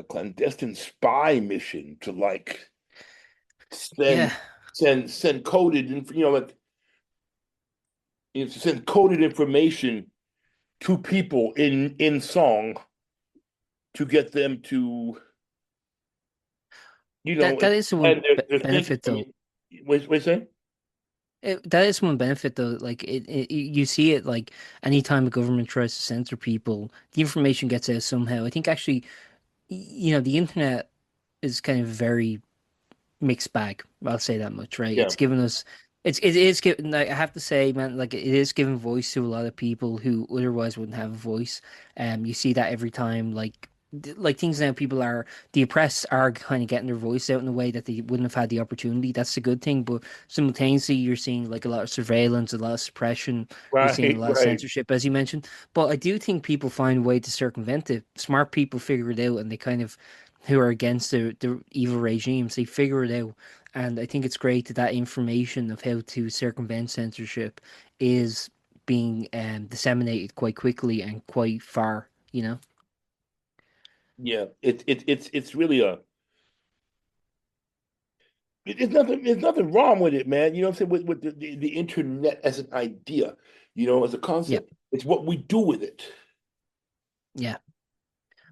clandestine spy mission to like Yeah. send send coded and send coded information to people in song to get them to That is one and they're thinking. benefit I though. mean, wait, say That is one benefit though. Like you see it like anytime a government tries to censor people, the information gets out somehow. I think actually, the internet is kind of very mixed bag. I'll say that much, right? yeah, It's given us, it is given. Like, I have to say, man, like it is giving voice to a lot of people who otherwise wouldn't have a voice. You see that every time, like. like things now, people are the oppressed are kind of getting their voice out in a way that they wouldn't have had the opportunity. That's a good thing, but simultaneously, you're seeing like a lot of surveillance, a lot of suppression. You're seeing a Right, lot of right. censorship, as you mentioned. But I do think people find a way to circumvent it. Smart people figure it out, and they kind of who are against the evil regimes, they figure it out. And I think it's great that that information of how to circumvent censorship is being disseminated quite quickly and quite far. You know? Yeah, it's really there's nothing wrong with it, man. You know what I'm saying? With the internet as an idea, as a Yeah, concept. It's what we do with it. yeah.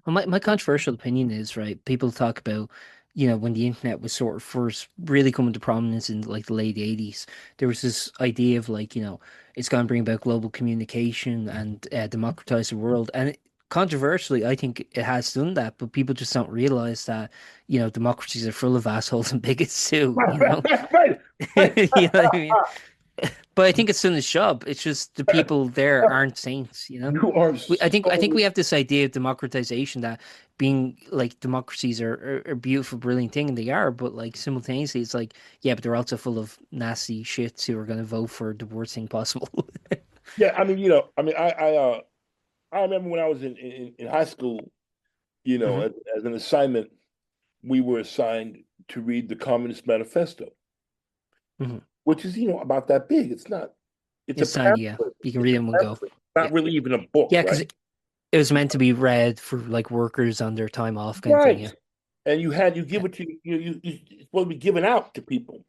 Well, my controversial opinion is, right, people talk about, when the internet was sort of first really coming to prominence in like the late 80s, there was this idea of like, it's going to bring about global communication and democratize the world. And controversially, I think it has done that, but people just don't realize that, democracies are full of assholes and bigots too, Right, you right, know? right, right. Right. You know what I mean? But I think it's done its job. It's just the people there aren't saints, you know? You are I think so we have this idea of democratization that being like democracies are a beautiful, brilliant thing, and they are, but like simultaneously it's like, yeah, but they're also full of nasty shits who are gonna vote for the worst thing possible. yeah. I mean, I remember when I was in high school, Hmm. as an assignment, we were assigned to read the Communist Manifesto, Hmm. which is, about that big. It's a It's tiny, yeah. pamphlet. You can It's read a it in one go. pamphlet. Yeah. Not really even a book, Yeah, right? because it was meant to be read for like workers on their time off kind of thing, Right. yeah. And you Yeah. give it to it's supposed to be given out to people.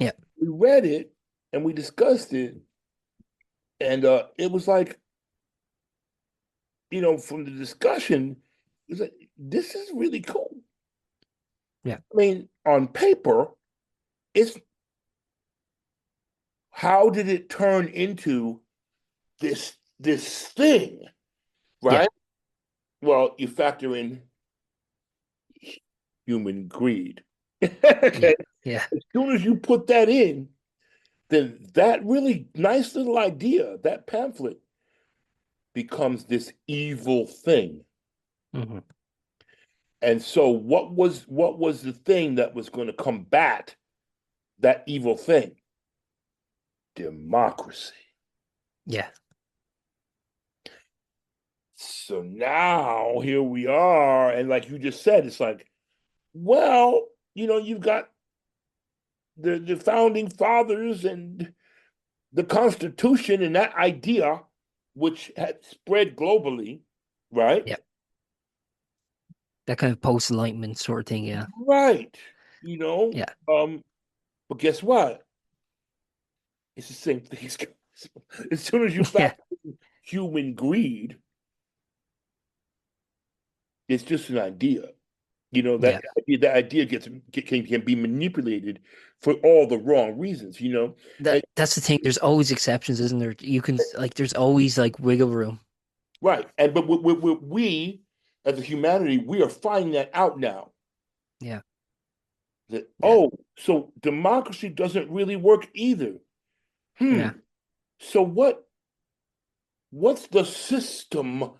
Yeah. We read it and we discussed it, and it was like, from the discussion, it was like, this is really cool. Yeah. I mean, on paper, it's how did it turn into this thing, Yeah. right? Well, you factor in human greed. Yeah. Okay. Yeah. As soon as you put that in, then that really nice little idea, that pamphlet, becomes this evil thing. Hmm. And so what was the thing that was going to combat that evil thing? Democracy. Yeah. So now here we are, and like you just said, it's like, well, you've got the founding fathers and the Constitution and that idea, which had spread globally, right? Yeah. That kind of post-enlightenment sort of thing, yeah. Right. You know, Yeah. um, but guess what? It's the same thing. As soon as you Yeah. factor in human greed, it's just an idea. Yeah. That idea can be manipulated for all the wrong reasons, That And that's the thing. There's always exceptions, isn't there? You can like there's always like wiggle room. right. And but we as a humanity, we are finding that out now. Yeah. That, Yeah. so democracy doesn't really work either. Hmm. Yeah. So what's the system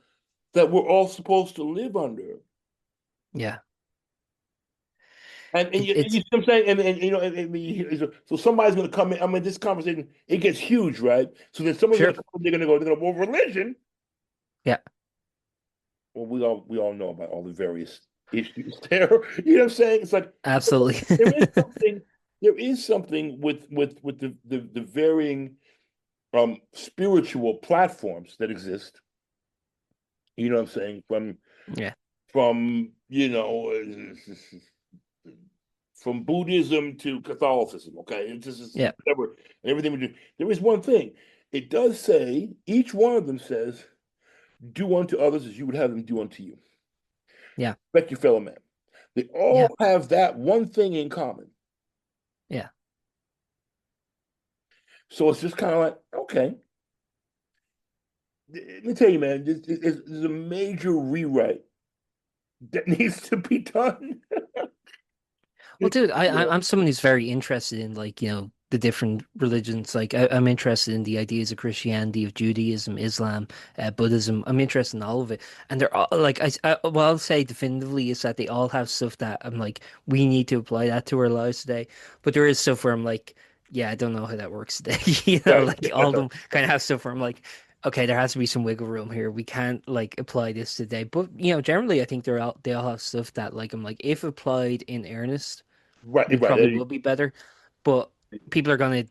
that we're all supposed to live under? Yeah. And you It's see what I'm saying? So somebody's going to come in. I mean, this conversation, it gets huge, right? So then someone's going sure. to come, they're going to, well, religion. Yeah. Well, we all know about all the various issues there. You know what I'm saying? It's like, but Absolutely. there is something, there is something with the varying spiritual platforms that exist. You know what I'm saying? Yeah. From from Buddhism to Catholicism. Okay, it's just Yeah. whatever and everything we do. There is one thing. It does say each one of them says, "Do unto others as you would have them do unto you." Yeah. Respect your fellow man. They Yeah. all have that one thing in common. Yeah. So it's just kind of like, okay, let me tell you, man, there's a major rewrite that needs to be done. Well, dude, Yeah. I'm someone who's very interested in like, the different religions. Like I'm interested in the ideas of Christianity, of Judaism, Islam, Buddhism. I'm interested in all of it, and they're all like what I'll say definitively is that they all have stuff that I'm like we need to apply that to our lives today. But there is stuff where I'm like, yeah, I don't know how that works today. Yeah, Like all of them kind of have stuff where I'm like, okay, there has to be some wiggle room here. We can't like apply this today. But generally, I think they all have stuff that like I'm like if applied in earnest, we right, right. probably will be better. But people are gonna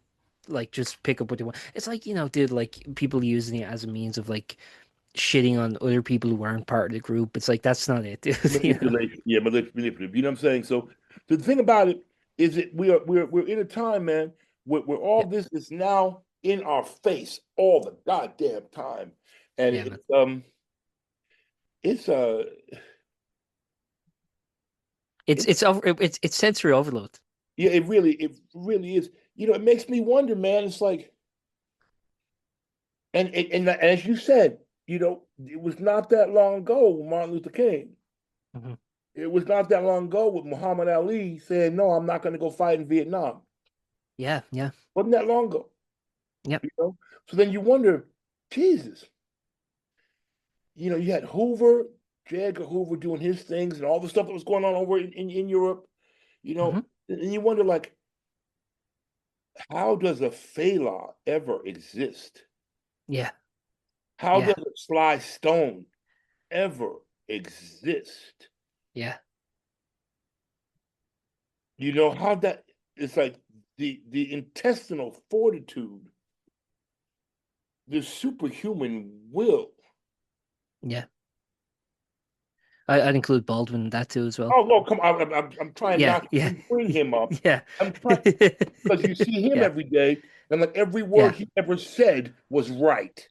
like just pick up what they want. It's like, dude, like people using it as a means of like shitting on other people who aren't part of the group. It's like that's not it, dude. Manipulation, yeah, manipulative. You know what I'm saying? So the thing about it is that we're in a time, man, where all Yeah, this is now in our face all the goddamn time, and yeah, man. it's It's it's it's over. It's sensory overload. yeah, it really is. You know, it makes me wonder, man. It's like, and as you said, you know, it was not that long ago with Martin Luther King. Hmm. It was not that long ago with Muhammad Ali saying, "No, I'm not going to go fight in Vietnam." Yeah, yeah, Wasn't that long ago? yep. You know? So then you wonder, Jesus, you know, you had Hoover, J. Edgar Hoover doing his things and all the stuff that was going on over in Europe, you Hmm. know, and you wonder, like, how does a Fela ever exist? Yeah, How yeah, does a Sly Stone ever exist? yeah, You know, how that it's like the intestinal fortitude, the superhuman will. yeah. I'd include Baldwin in that too as well. Oh, no, come on. I'm trying Yeah, not yeah, to bring him up. yeah, I'm trying because you see him yeah, every day, and like every word yeah, he ever said was right,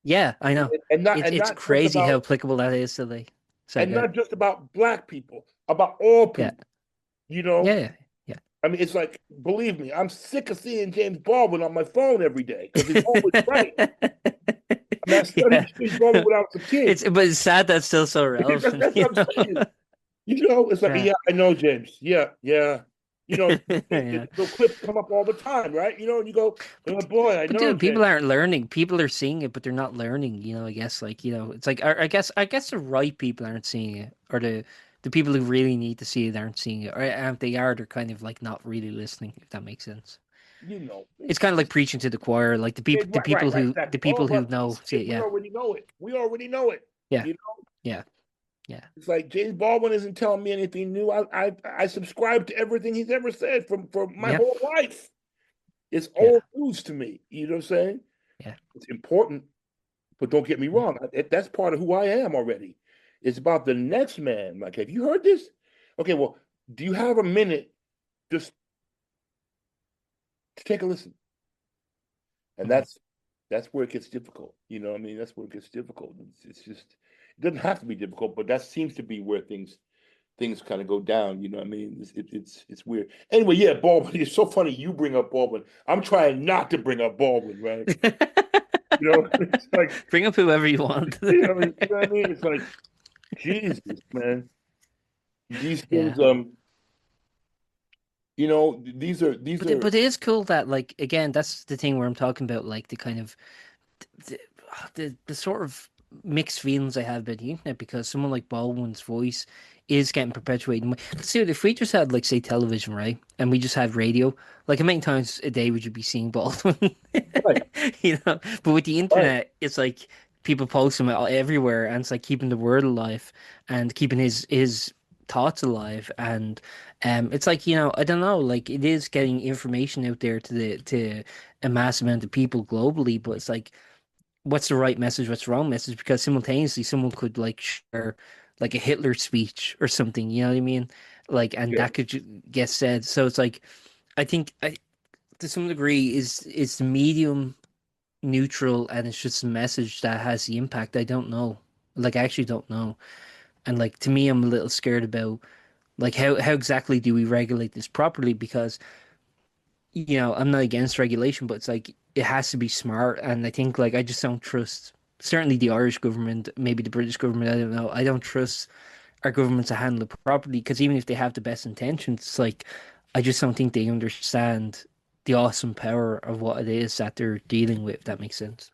yeah. I know. and not It's and it's not just crazy how about applicable that is to like. Sorry, and go ahead. not just about black people, about all Yeah, people. You know, yeah, yeah, I mean, it's like believe me, I'm sick of seeing James Baldwin on my phone every day because he's always right. yeah. I mean, I Yeah. studied James Baldwin when I was a kid. But it's sad that's still so relevant, That's what I'm saying. You know, it's like, Yeah. yeah, I know, James. Yeah, yeah. You know, Yeah. little clips come up all the time, right? You know, and you go, oh boy, I But know, dude, people James. aren't learning. People are seeing it, but they're not learning, I guess like, it's like I guess the right people aren't seeing it, or the people who really need to see it aren't seeing it. Or if they are, they're kind of like not really listening, if that makes sense. You know, It's kind of like preaching to the choir, like the people the right, right, people right, who the exactly. Oh, people who well, know see it, we yeah. already know it. We already know it. Yeah. You know, Yeah. Yeah. it's like James Baldwin isn't telling me anything new. I subscribe to everything he's ever said from for my Yeah. whole life. It's Yeah. old news to me. You know what I'm saying? Yeah. It's important, but don't get me Yeah. wrong. That's part of who I am already. It's about the next man. Like, have you heard this? Okay, well, do you have a minute just to take a listen? And Mhm. that's where it gets difficult. You know what I mean? That's where it gets difficult. It's just it doesn't have to be difficult, but that seems to be where things kind of go down. You know what I mean? It's weird. Anyway, yeah, Baldwin. It's so funny you bring up Baldwin. I'm trying not to bring up Baldwin, right? You know, it's like Bring up whoever you want. you know what I mean? It's like Jesus, man. These Yeah. things, you know, these But it, are but it is cool that like again, that's the thing where I'm talking about like the kind of the, the sort of mixed feelings I have about the internet because someone like Baldwin's voice is getting perpetuated. But see, if we just had like say television, right, and we just had radio, like how many times a day would you be seeing Baldwin? right, But with the right. internet, it's like people post him everywhere, and it's like keeping the word alive and keeping his thoughts alive. And it's like I don't know, like it is getting information out there to a mass amount of people globally, but it's like what's the right message, what's the wrong message? Because simultaneously, someone could like share like a Hitler speech or something. You know what I mean? Like, and Yeah, that could get said. So it's like I think to some degree is the medium neutral, and it's just a message that has the impact. I don't know. Like, I actually don't know. And like to me, I'm a little scared about like how exactly do we regulate this properly? Because I'm not against regulation, but it's like it has to be smart. And I think like I just don't trust certainly the Irish government, maybe the British government, I don't know. I don't trust our government to handle it properly because even if they have the best intentions, it's like I just don't think they understand the awesome power of what it is that they're dealing with, if that makes sense.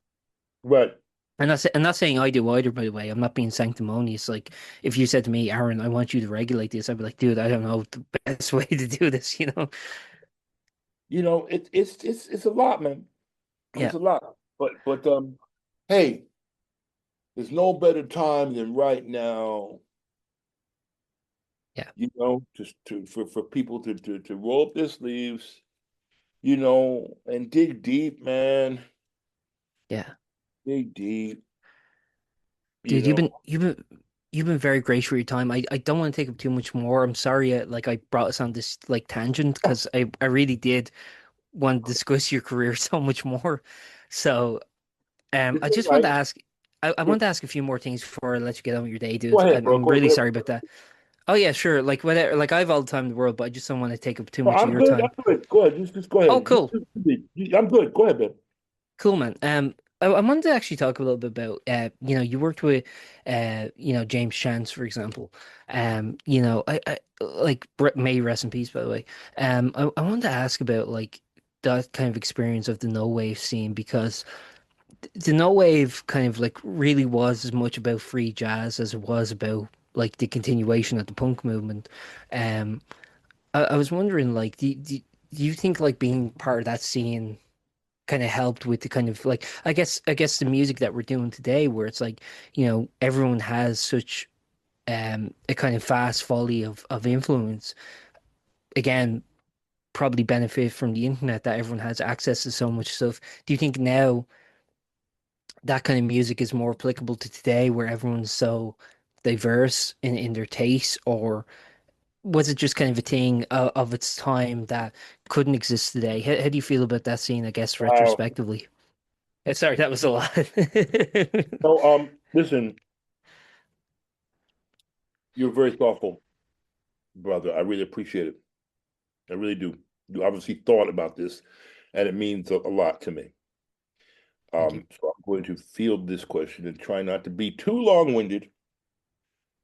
Right. I'm not saying I do either, by the way. I'm not being sanctimonious. Like, if you said to me, Aaron, I want you to regulate this, I'd be like, dude, I don't know the best way to do this, you know? It's a lot, man. Yeah, It's a lot. But hey, there's no better time than right now, yeah, just for people to roll up their sleeves, and dig deep, man. yeah. Dig deep, you Dude, know. you've been very great for your time. I don't want to take up too much more. I'm sorry, like I brought us on this like tangent because I really did want to discuss your career so much more. So, It's I all just want to right. ask, I want to ask a few more things before I let you get on with your day, Go dude. ahead, bro. I'm Go really ahead. sorry about that. Oh yeah, sure. Like whatever. Like I have all the time in the world, but I just don't want to take up too No, much of I'm your good. time. I'm good. Go ahead. Just go Oh, ahead. cool. I'm good. Go ahead, man. Cool, man. I wanted to actually talk a little bit about, you worked with, James Chance, for example. I like may he rest in peace, by the way. I wanted to ask about like that kind of experience of the no wave scene because the no wave kind of like really was as much about free jazz as it was about like the continuation of the punk movement. Um, I was wondering, like, do you think like being part of that scene kind of helped with the kind of like I guess the music that we're doing today where it's like everyone has such a kind of fast volley of influence, again probably benefit from the internet that everyone has access to so much stuff. Do you think now that kind of music is more applicable to today where everyone's so diverse in their tastes, or was it just kind of a thing of its time that couldn't exist today? How do you feel about that scene, I guess, Wow. retrospectively? Sorry, that was a lot. So, listen, you're very thoughtful, brother. I really appreciate it. I really do. You obviously thought about this, and it means a lot to me. Thank you. So I'm going to field this question and try not to be too long-winded,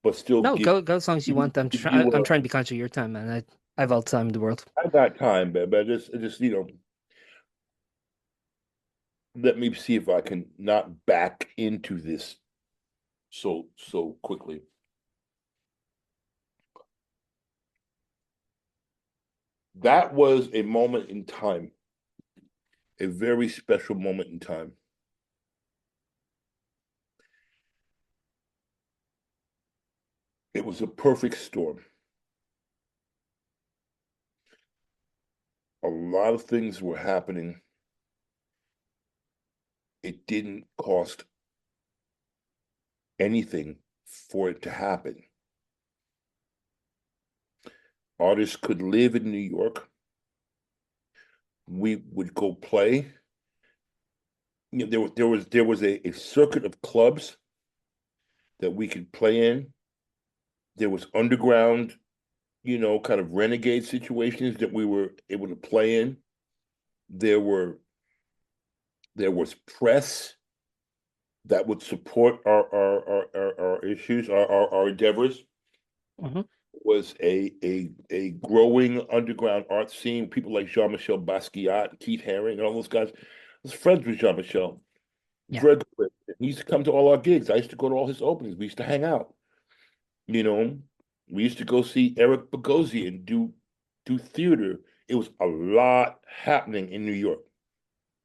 but still No, go as long as you want. give you I'm trying to be conscious of your time, man. I have all the time in the world. I got time, but just let me see if I can not back into this so quickly. That was a moment in time, a very special moment in time. It was a perfect storm. A lot of things were happening. It didn't cost anything for it to happen. Artists could live in New York. We would go play. There was a circuit of clubs that we could play in. There was underground, kind of renegade situations that we were able to play in. There were there was press that would support our issues, our endeavors. Hmm. Was a growing underground art scene. People like Jean-Michel Basquiat, Keith Haring, and all those guys. I was friends with Jean-Michel. Yeah, Very good. He used to come to all our gigs. I used to go to all his openings. We used to hang out. You know, we used to go see Eric Bogosian and do theater. It was a lot happening in New York.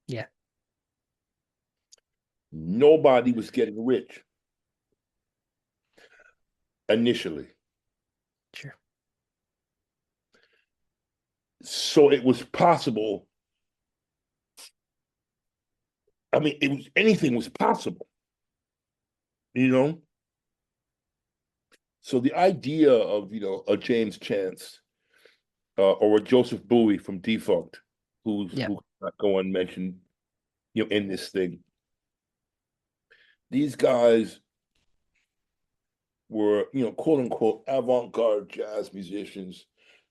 yeah, Nobody was getting rich initially. sure. So it was possible. I mean, anything was possible, you know? So the idea of, a James Chance or a Joseph Bowie from Defunct, Yeah, who not go unmentioned, in this thing. These guys were, quote unquote, avant-garde jazz musicians.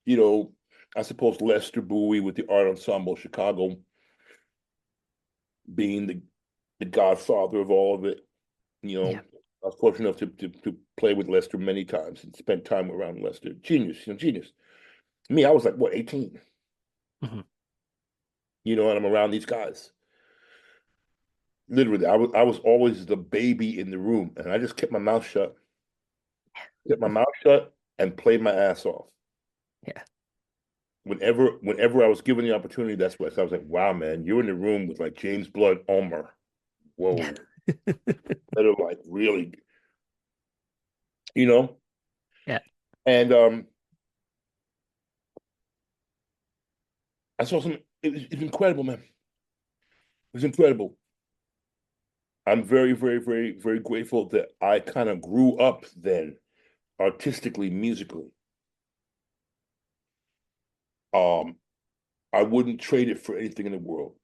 You know, I suppose Lester Bowie with the Art Ensemble Chicago being the godfather of all of it. You know, yeah. I was fortunate enough to play with Lester many times and spend time around Lester. Genius, genius. Me, I was like, what, 18? Hmm. and I'm around these guys. Literally, I was always the baby in the room, and I just kept my mouth shut, and played my ass off. Yeah. Whenever I was given the opportunity, that's what I was like, wow, man, you're in the room with like James Blood Ulmer. Yeah. Whoa. That are like really, you know? Yeah. And I saw some, it's incredible, man. It's incredible. I'm very, very, very, very grateful that I kind of grew up then, artistically, musically. Um, I wouldn't trade it for anything in the world.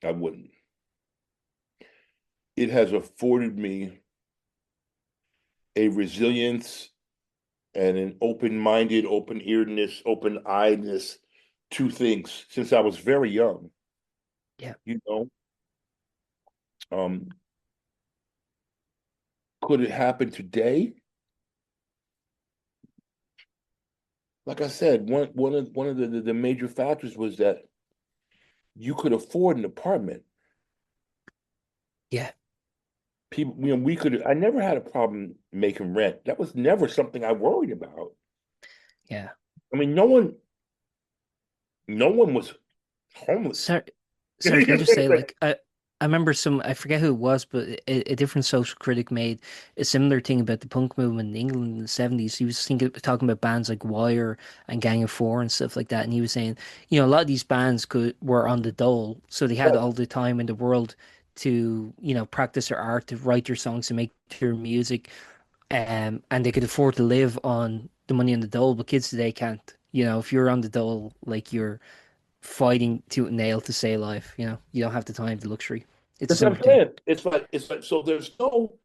I wouldn't. It has afforded me a resilience and an open-minded, open-earedness, open-eyedness to things since I was very young. Yeah. You know, um, could it happen today? Like I said, one of the major factors was that you could afford an apartment. Yeah. People, we could. I never had a problem making rent. That was never something I worried about. Yeah. I mean, no one was homeless. Sorry, sorry, can I just say, like, I remember I forget who it was, but a different social critic made a similar thing about the punk movement in England in the 70s. He was talking about bands like Wire and Gang of Four and stuff like that. And he was saying, a lot of these bands were on the dole, so they had all the time in the world to, practice their art, to write their songs, to make their music, and they could afford to live on the money on the dole, but kids today can't. If you're on the dole, like, you're fighting tooth and nail to stay alive. You don't have the time, the luxury. It's a That's what similar I'm thing. saying. It's like so.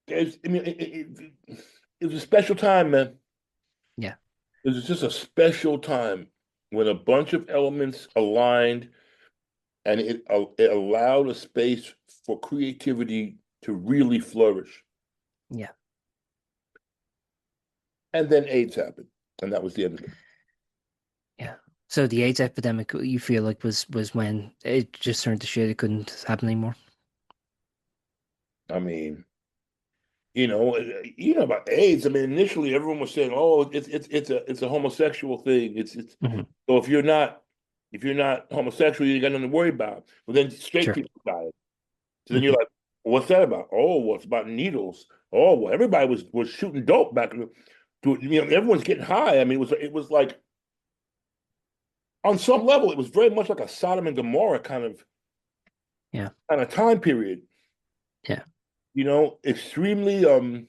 I mean, it was a special time, man. Yeah, It was just a special time when a bunch of elements aligned, and it allowed a space for creativity to really flourish. yeah, And then AIDS happened, and that was the end of it. yeah. So the AIDS epidemic, you feel like, was when it just turned to shit. It couldn't happen anymore. I mean, about AIDS. I mean, initially everyone was saying, "Oh, it's a homosexual thing." It's Hmm. so if you're not homosexual, you got nothing to worry about. But then straight Sure. people died. So then you're Hmm. like, "What's that about?" Oh, well, it's about needles. Oh, well, everybody was shooting dope back. Everyone's getting high. I mean, it was like on some level, it was very much like a Sodom and Gomorrah Yeah, kind of time period. yeah, Extremely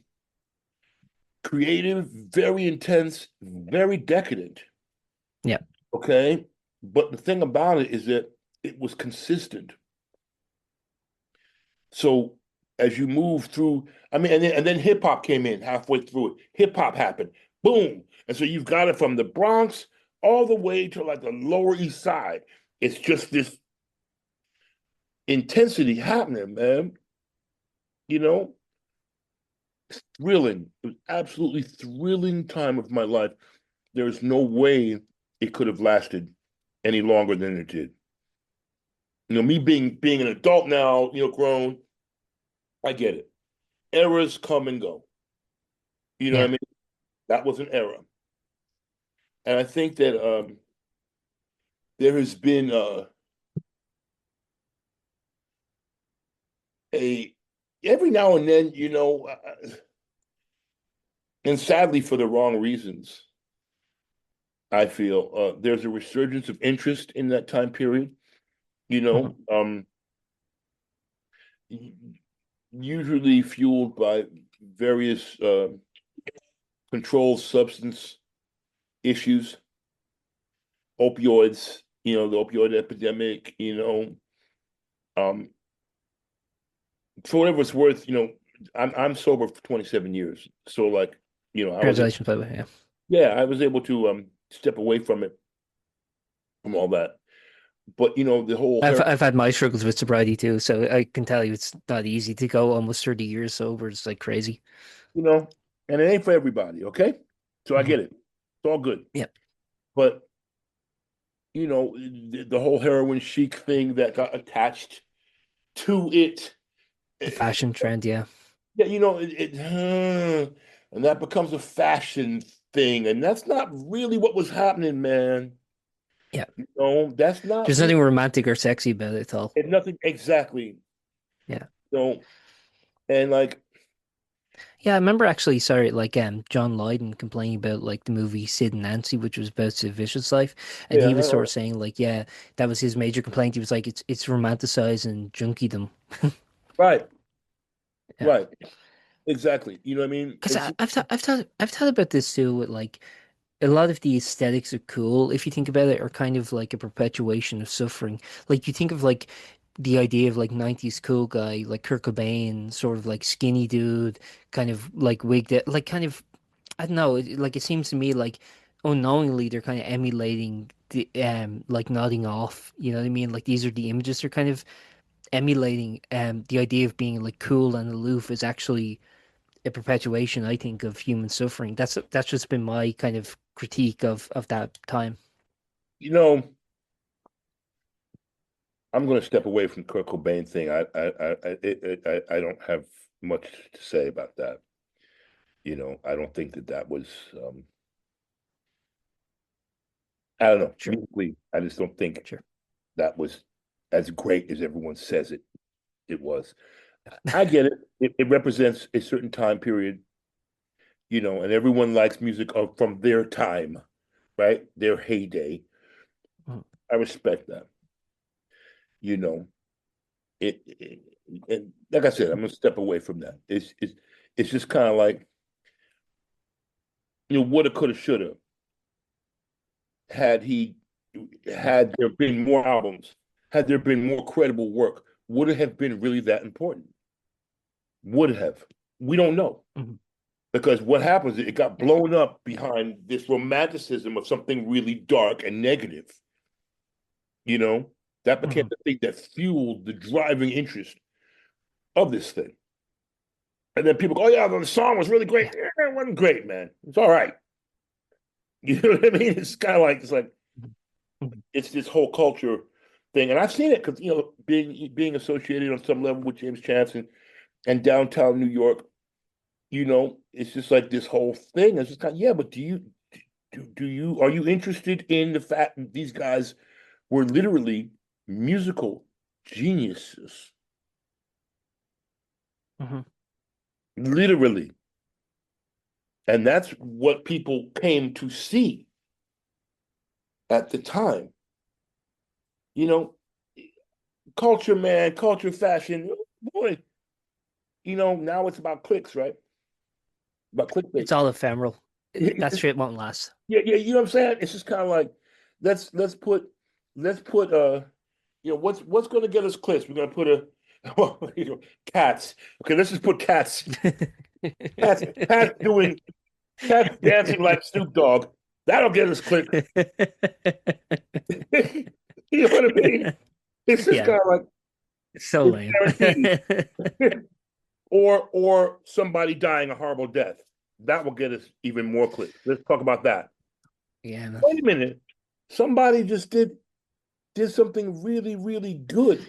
creative, very intense, very decadent. yeah, Okay. But the thing about it is that it was consistent. So as you move through, I mean, and then hip hop came in halfway through it. Hip hop happened. Boom. And so you've got it from the Bronx all the way to like the Lower East Side. It's just this intensity happening, man. You know, thrilling. It was absolutely thrilling time of my life. There's no way it could have lasted any longer than it did. Me being an adult now, grown, I get it. Eras come and go. You know what I yeah. mean? That was an era, and I think that there has been a every now and then, and sadly for the wrong reasons. I feel there's a resurgence of interest in that time period. You Hmm. know, usually fueled by various controlled substance issues, opioids, the opioid epidemic, um, for whatever it's worth, I'm sober for 27 years. So like, I was, Congratulations, by the way. Yeah, yeah, I was able to step away from it, from all that. But the whole I've had my struggles with sobriety too, so I can tell you it's not easy to go almost 30 years sober. It's like crazy. and it ain't for everybody, okay? So I Hmm. get it. It's all good. Yeah, But the whole heroin chic thing that got attached to it. The fashion trend, yeah. Yeah, and that becomes a fashion thing, and that's not really what was happening, man. Yeah. That's not There's really nothing romantic or sexy about it at all. nothing exactly. Yeah. You know, and like, Yeah, I remember actually, sorry, like John Lydon complaining about like the movie Sid and Nancy, which was about Sid Vicious life, and yeah, he was sort of saying like, yeah, that was his major complaint. He was like, it's romanticizing junkiedom. right, Yeah, right, exactly. You know what I mean? because I've thought about this too. With like a lot of the aesthetics are cool if you think about it, are kind of like a perpetuation of suffering. Like you think of like the idea of like 90s cool guy like Kurt Cobain, sort of like skinny dude, kind of like wigged out, like kind of I don't know, like it seems to me like unknowingly they're kind of emulating the like nodding off, you know what I mean? Like these are the images they're kind of emulating the idea of being like cool and aloof is actually a perpetuation, I think, of human suffering. That's just been my kind of critique of that time. you know, I'm going to step away from Kurt Cobain thing. I don't have much to say about that. I don't think that was. I don't know. Sure, Musically, I just don't think sure. that was as great as everyone says it was. I get it. It represents a certain time period, and everyone likes music from their time, right? Their heyday. Mm. I respect that. You know, it and like I said, I'm gonna step away from that. It's just kind of like, woulda, coulda, shoulda. Had he had there been more albums, had there been more credible work, would it have been really that important? Would have. We don't know. Mhm. Because what happens, it got blown up behind this romanticism of something really dark and negative. You know, that became Mhm. the thing that fueled the driving interest of this thing. And then people go, "Oh yeah, the song was really great." Yeah. Yeah, it wasn't great, man. It's all right. You know what I mean? It's like Mhm. Mhm. it's this whole culture thing, and I've seen it because being associated on some level with James Chance and downtown New York. It's just like this whole thing. It's just kind of, yeah, but are you interested in the fact that these guys were literally musical geniuses? Mhm. Literally. And that's what people came to see at the time. You know, culture, man, culture, fashion, boy, now it's about clicks, right? About clickbait. It's all ephemeral. That Yeah, shit won't last. yeah, you know what I'm saying? It's just kind of like let's put what's going to get us clicks? We're going to put well, cats. Okay, let's just put cats. Cats doing cats dancing like Snoop Dogg. That'll get us clicks. You know what I mean? It's just Yeah, kind of like it's so it's lame. guaranteed. Or somebody dying a horrible death. That will get us even more clicks. Let's talk about that. Yeah, man. Wait a minute. Somebody just did something really, really good.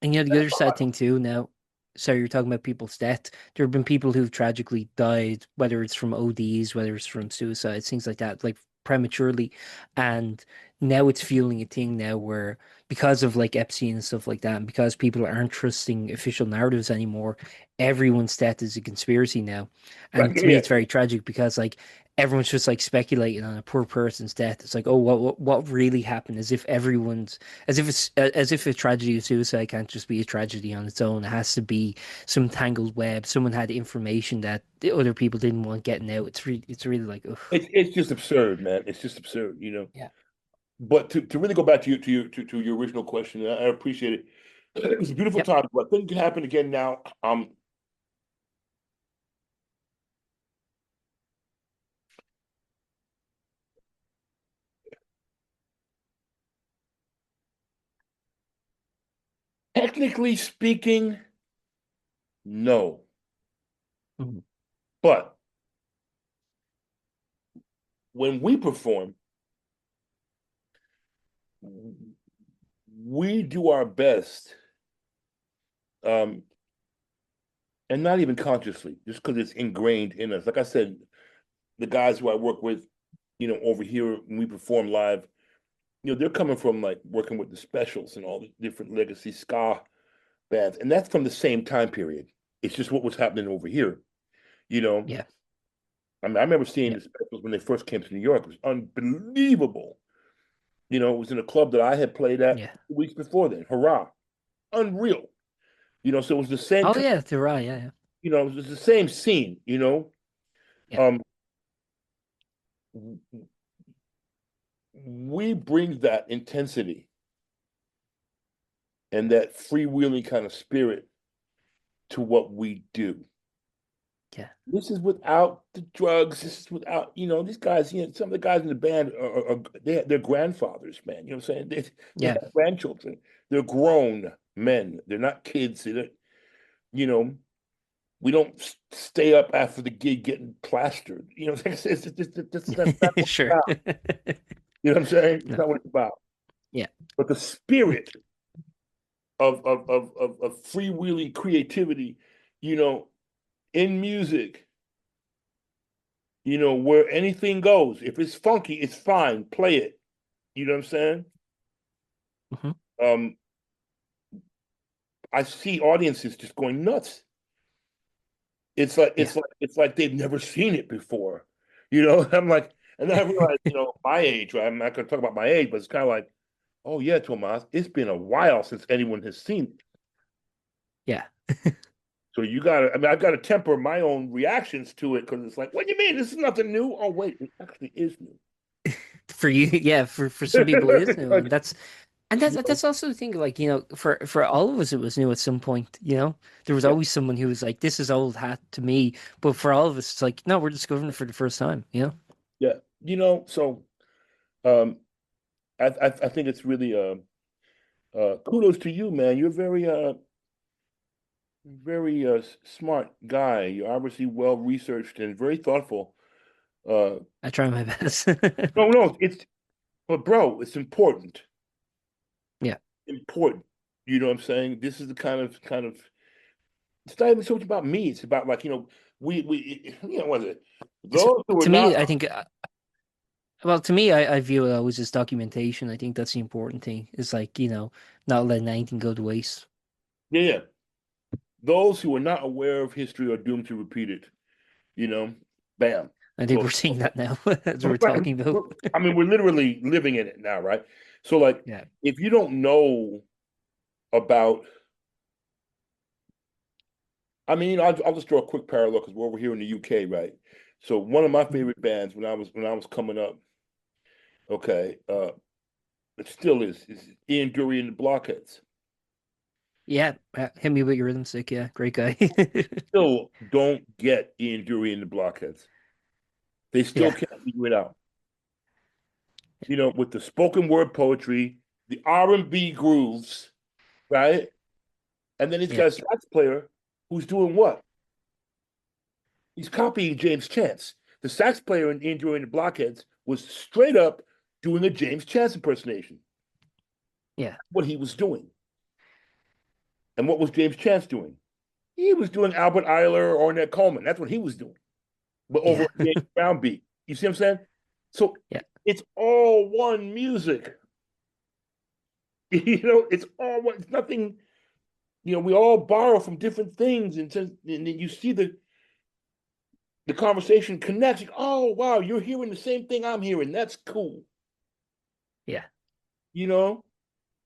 And you know, the other sad thing too now, sorry, you're talking about people's death. There have been people who've tragically died, whether it's from ODs, whether it's from suicides, things like that, like prematurely. And now it's fueling a thing now where because of like Epstein and stuff like that, and because people aren't trusting official narratives anymore, everyone's death is a conspiracy now. Right? And to me Yeah. it's very tragic because like everyone's just like speculating on a poor person's death. It's like, oh, what really happened? As if a tragedy of suicide can't just be a tragedy on its own. It has to be some tangled web. Someone had information that the other people didn't want getting out. It's really like, ugh. It's just absurd, man. It's just absurd. Yeah. But to really go back to your original question, I appreciate it. It was a beautiful Yep. topic, but things can happen again now. Technically speaking, no. Mhm. But when we perform, we do our best, um, and not even consciously, just because it's ingrained in us. Like I said, the guys who I work with, over here when we perform live, they're coming from like working with the Specials and all the different legacy ska bands, and that's from the same time period. It's just what was happening over here, you know. Yeah. I mean, I remember seeing Yeah. the Specials when they first came to New York. It was unbelievable. It was in a club that I had played at Yeah. weeks before then. Hurrah, unreal. So it was the same Oh kind. yeah, they're right. Yeah. Yeah. It was the same scene. Yeah. Um, we bring that intensity and that freewheeling kind of spirit to what we do. Yeah. This is without the drugs. This is without, these guys, some of the guys in the band they're grandfathers, man. You know what I'm saying? They Yeah. have grandchildren. They're grown men. They're not kids. You know, we don't stay up after the gig getting plastered. That's not what it's Sure. about. You know what I'm saying? It's No. not what it's about. Yeah. But the spirit of freewheeling creativity, you know, in music, where anything goes. If it's funky, it's fine. Play it. You know what I'm saying? Hmm. Um, I see audiences just going nuts. It's like Yeah. it's like they've never seen it before. I'm like, and then I realize, my age, right? I'm not gonna talk about my age, but it's kind of like, oh yeah, Tomas, it's been a while since anyone has seen it. Yeah. So I mean, I've got to temper my own reactions to it because it's like, what do you mean? This is nothing new. Oh, wait, it actually is new. For you, yeah, for some people it is new, and Like, that's also the thing. Like for all of us, it was new at some point. There was yeah, always someone who was like, "This is old hat to me," but for all of us, it's like, no, we're discovering it for the first time. yeah. So um, I think it's really kudos to you, man. You're very smart guy. You're obviously well researched and very thoughtful. Uh, I try my best. no, no, but bro, it's important. Yeah, Important. You know what I'm saying? This is the kind of it's not even so much about me. It's about like, we what is it? it's Those who are to not, me. I think. Well, to me, I view it always as documentation. I think that's the important thing. Is like not letting anything go to waste. yeah, yeah. Those who are not aware of history are doomed to repeat it. You know, bam. I think So we're seeing that now as we're talking about. I mean, we're literally living in it now, right? So like, Yeah. if you don't know about, I mean, I'll just draw a quick parallel because we're over here in the UK, right? So one of my Mhm. favorite bands when I was coming up, okay, it still is Ian Dury and the Blockheads. Yeah, hit me with your rhythm stick. Yeah, great guy. Still don't get Ian Dury and the Blockheads. They still Yeah, can't figure it out. With the spoken word poetry, the R&B grooves, right? And then he's yeah, got a sax player who's doing what? He's copying James Chance. The sax player in Ian Dury and the Blockheads was straight up doing a James Chance impersonation. yeah, What he was doing. And what was James Chance doing? He was doing Albert Eiler or Ornette Coleman. That's what he was doing. But over yeah, a James Brown beat. You see what I'm saying? So yeah, it's all one music. It's all one. It's nothing. We all borrow from different things, and then you see the conversation connects. Oh wow, you're hearing the same thing I'm hearing. That's cool. yeah. You know,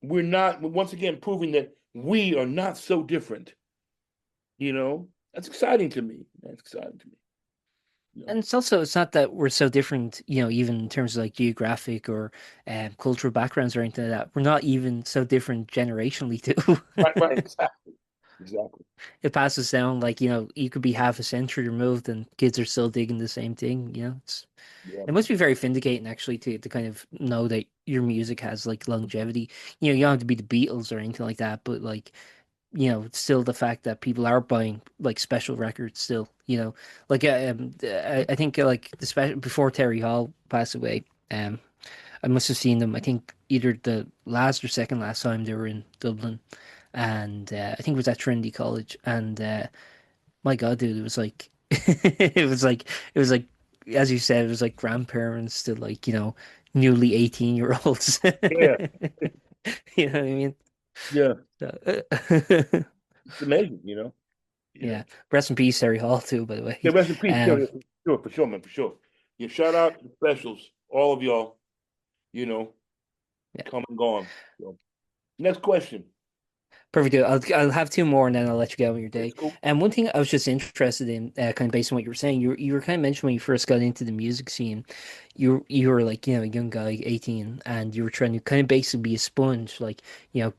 we're not once again proving that we are not so different. That's exciting to me. That's exciting to me. You know, And it's not that we're so different, even in terms of like geographic or cultural backgrounds or anything like that. We're not even so different generationally too. right, right, exactly, exactly. It passes down like, you could be half a century removed and kids are still digging the same thing. Yeah, It man. must be very vindicating actually to kind of know that your music has like longevity. You don't have to be the Beatles or anything like that, but like still the fact that people are buying like special records still, like I think like the special before Terry Hall passed away, I must have seen them. I think either the last or second last time they were in Dublin, and I think it was at Trinity College. And my God, dude, it was like, it was like, as you said, it was like grandparents to like newly 18-year-olds. Yeah, You know what I mean? yeah. So, It's amazing, you yeah. know. Rest in peace, Harry Hall, too, by the way. Yeah, rest in peace. Yeah, Um, yeah, for sure, man, for sure. Yeah, shout out to the specials, all of y'all, you know, yeah. come and gone. So, next question. Perfect. I'll have two more and then I'll let you go on your It's day. cool. And one thing I was just interested in, kind of based on what you were saying, you were kind of mentioning when you first got into the music scene, you were like, a young guy, 18, and you were trying to kind of basically be a sponge, like,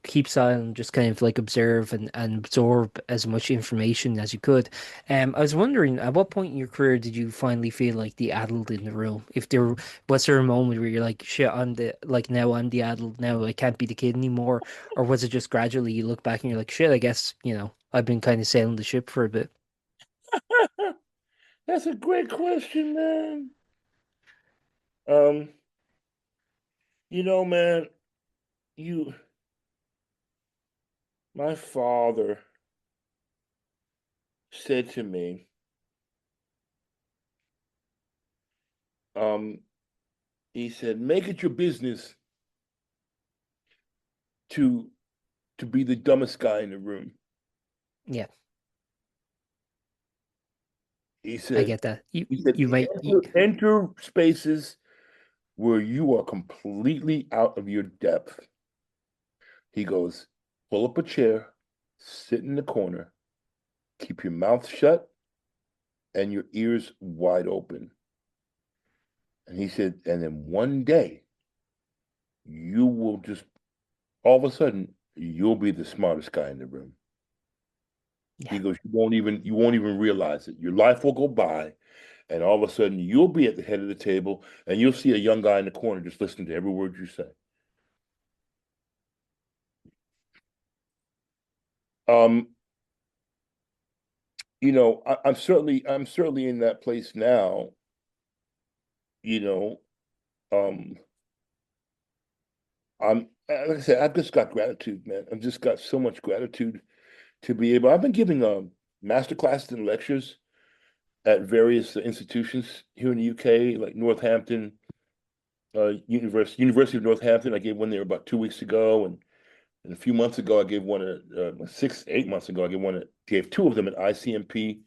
keep silent, just kind of like observe and absorb as much information as you could. I was wondering, at what point in your career did you finally feel like the adult in the room? If there was there a moment where you're like, shit, now I'm the adult, now I can't be the kid anymore? Or was it just gradually you look back and you're like, shit, I guess, I've been kind of sailing the ship for a bit. That's a great question, man. Um, man, you, my father said to me, um, he said, make it your business to to be the dumbest guy in the room. Yeah, He I said, get that. You he said, you might enter spaces where you are completely out of your depth. He goes, pull up a chair, sit in the corner, keep your mouth shut and your ears wide open. And he said, and then one day you will just all of a sudden you'll be the smartest guy in the room. yeah, He goes, you won't even realize it. Your life will go by, and all of a sudden you'll be at the head of the table, and you'll see a young guy in the corner just listening to every word you say. Um, I'm certainly in that place now. You know, um, like I said, I've just got gratitude, man. I've just got so much gratitude to be able. I've been giving master classes and lectures at various institutions here in the UK, like Northampton, University of Northampton. I gave one there about 2 weeks ago, and a few months ago I gave one at 8 months ago I gave two of them at ICMP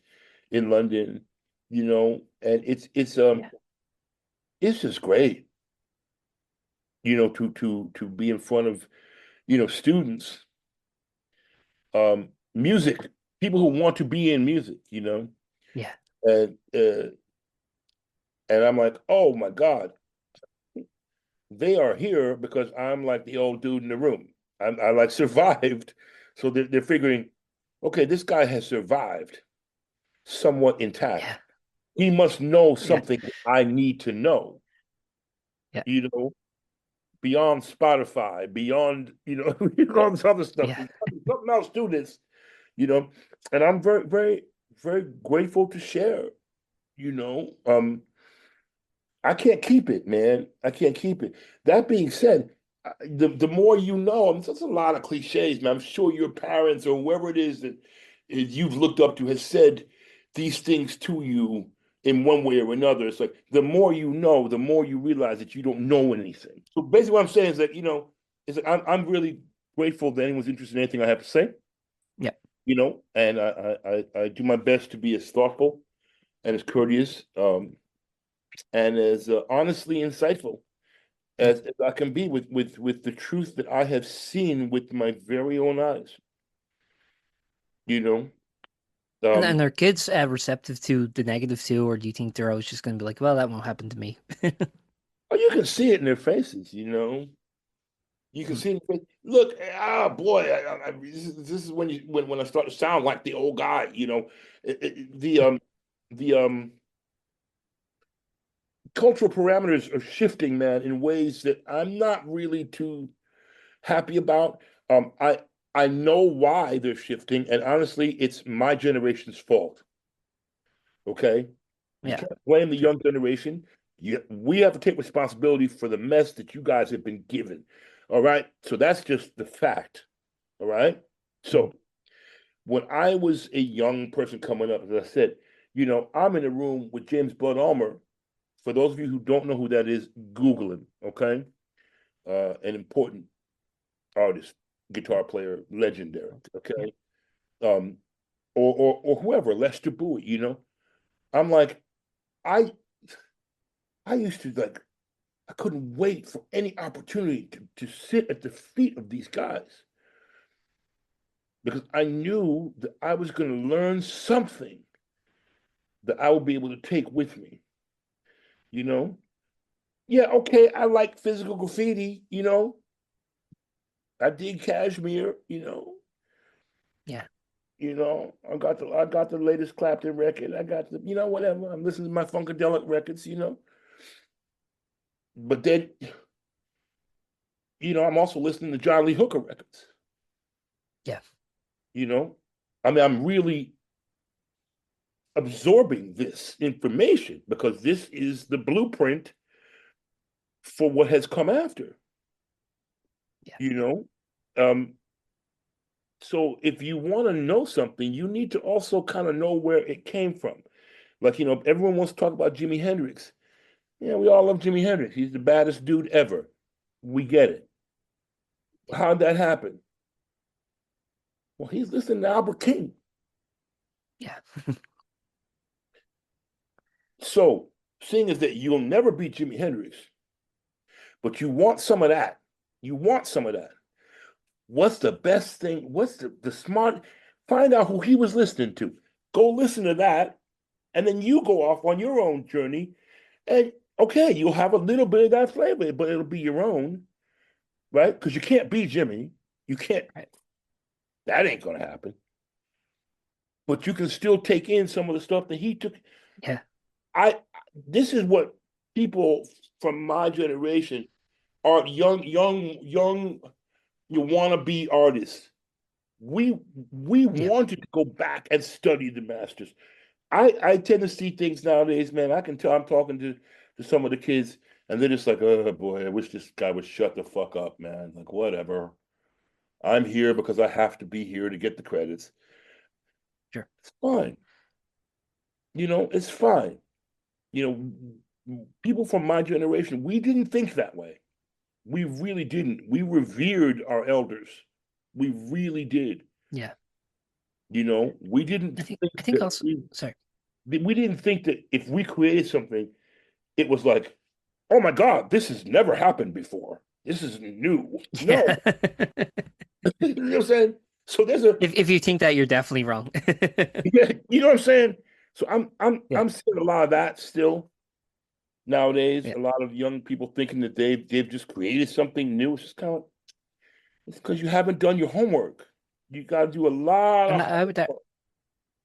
in London. And yeah, it's just great, to be in front of students, music, people who want to be in music, yeah, and I'm like, oh my God, they are here because I'm like the old dude in the room. I like survived. So they're figuring, okay, this guy has survived somewhat intact. yeah, He must know yeah, something I need to know, yeah, you know, beyond Spotify, beyond, all this other stuff. yeah. There's something else to this, you know, and I'm very, very, very grateful to share, you know. I can't keep it, man. I can't keep it. That being said, the more you know, that's a lot of cliches, man. I'm sure your parents or whoever it is that you've looked up to has said these things to you in one way or another. It's like the more you know, the more you realize that you don't know anything. So basically, what I'm saying is that is that I'm really grateful that anyone's interested in anything I have to say. Yeah. And I do my best to be as thoughtful and as courteous. And as honestly insightful Yeah. as I can be with the truth that I have seen with my very own eyes. You know, And um, are kids receptive to the negative too, or do you think they're always just going to be like, well, that won't happen to me? you can see it in their faces. You can Mm. see it in their face. Look, boy, this is when I start to sound like the old guy. The cultural parameters are shifting, man, in ways that I'm not really too happy about. I know why they're shifting, and honestly, it's my generation's fault. Okay, you Yeah, can't blame the sure. young generation. We have to take responsibility for the mess that you guys have been given. All right. So that's just the fact. All right. Mm. So when I was a young person coming up, as I said, I'm in a room with James Bud Ulmer. For those of you who don't know who that is, Google him. Okay. An important artist, guitar player, legendary. Yeah. Okay. Um, or whoever, Lester Bowie. I'm like, I I used to like I couldn't wait for any opportunity to sit at the feet of these guys because I knew that I was going to learn something that I would be able to take with me. You know, yeah, okay, I like physical graffiti. I dig Kashmir. Yeah. I got the latest Clapton record. I got the whatever. I'm listening to my Funkadelic records. But then I'm also listening to John Lee Hooker records. Yeah. You know, I'm really absorbing this information because this is the blueprint for what has come after. Yeah. You know, um, so if you want to know something, you need to also kind of know where it came from. Like everyone wants to talk about Jimi Hendrix. Yeah, we all love Jimi Hendrix. He's the baddest dude ever. We get it. Yeah. How'd that happen? Well, he's listening to Albert King. Yeah. So, seeing as that you'll never beat Jimi Hendrix, but you want some of that. You want some of that. What's the best thing? What's the smart? Find out who he was listening to. Go listen to that, and then you go off on your own journey. And okay, you'll have a little bit of that flavor, but it'll be your own, right? Because you can't be Jimmy. You can't. Right. That ain't gonna happen. But you can still take in some of the stuff that he took. Yeah. I. This is what people from my generation are young. You want to be artists. We we Yeah. wanted to go back and study the masters. I tend to see things nowadays, man. I can tell I'm talking to some of the kids, and they're just like, oh boy, I wish this guy would shut the fuck up, man. Like, whatever. I'm here because I have to be here to get the credits. Sure. It's fine. It's fine. People from my generation, we didn't think that way. We really didn't. We revered our elders. We really did. Yeah. We didn't think I think that also, sorry. we didn't think that if we created something, it was like, oh my God, this has never happened before. This is new. No, Yeah. you know what I'm saying? So there's a If you think that, you're definitely wrong. yeah, you know what I'm saying? So I'm I'm Yeah. I'm seeing a lot of that still nowadays. Yeah. A lot of young people thinking that they've just created something new. It's just kind of it's because you haven't done your homework. You got to do a lot And of I would homework,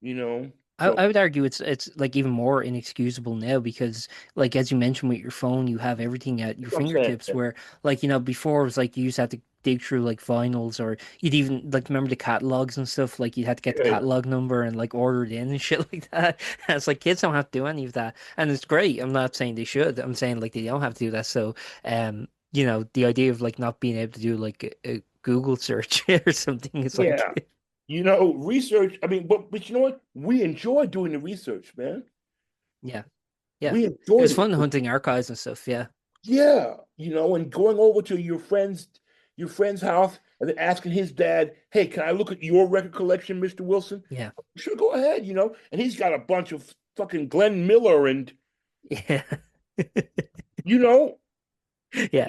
you know. I So would argue it's like even more inexcusable now because like as you mentioned with your phone, you have everything at your that's what I'm saying. fingertips where like before it was like you used to have to dig through like vinyls or you'd even like remember the catalogs and stuff like you'd have to get the Yeah, catalog number and like order it in and shit like that. And it's like kids don't have to do any of that and it's great. I'm not saying they should. I'm saying like they don't have to do that. So the idea of like not being able to do like a Google search or something is yeah. like Research. I mean, but you know what? We enjoy doing the research, man. yeah. Yeah. We It enjoyed was it. fun hunting archives and stuff. Yeah. Yeah, and going over to your friend's house and then asking his dad, "Hey, can I look at your record collection, Mr. Wilson?" Yeah. Sure, go ahead. And he's got a bunch of fucking Glenn Miller and Yeah. you know, Yeah.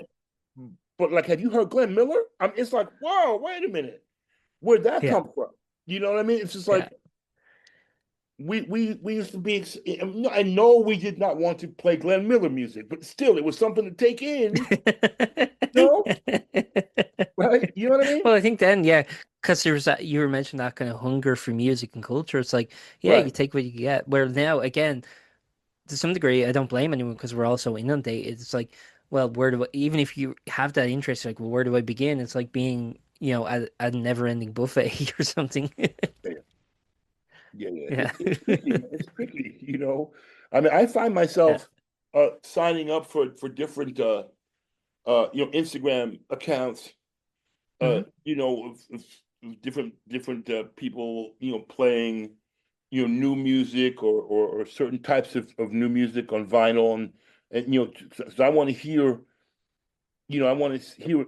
but like, have you heard Glenn Miller? It's like, whoa, wait a minute, where'd that Yeah. come from? You know what I mean? It's just Yeah. like we used to be. I know we did not want to play Glenn Miller music, but still, it was something to take in. You know, right? You know what I mean? Well, I think then, yeah, because there was that you were mentioning that kind of hunger for music and culture. It's like, yeah, you Right. take what you get. Where now, again, to some degree, I don't blame anyone because we're all so inundated. It's like, well, even if you have that interest, like, well, where do I begin? It's like being, at a never-ending buffet or something. Yeah, yeah, yeah. Yeah. It's tricky. It's tricky. I mean, I find Yeah. myself. signing up for different Instagram accounts, Hmm. different people, playing, new music or certain types of new music on vinyl, and so I want to hear, I want to hear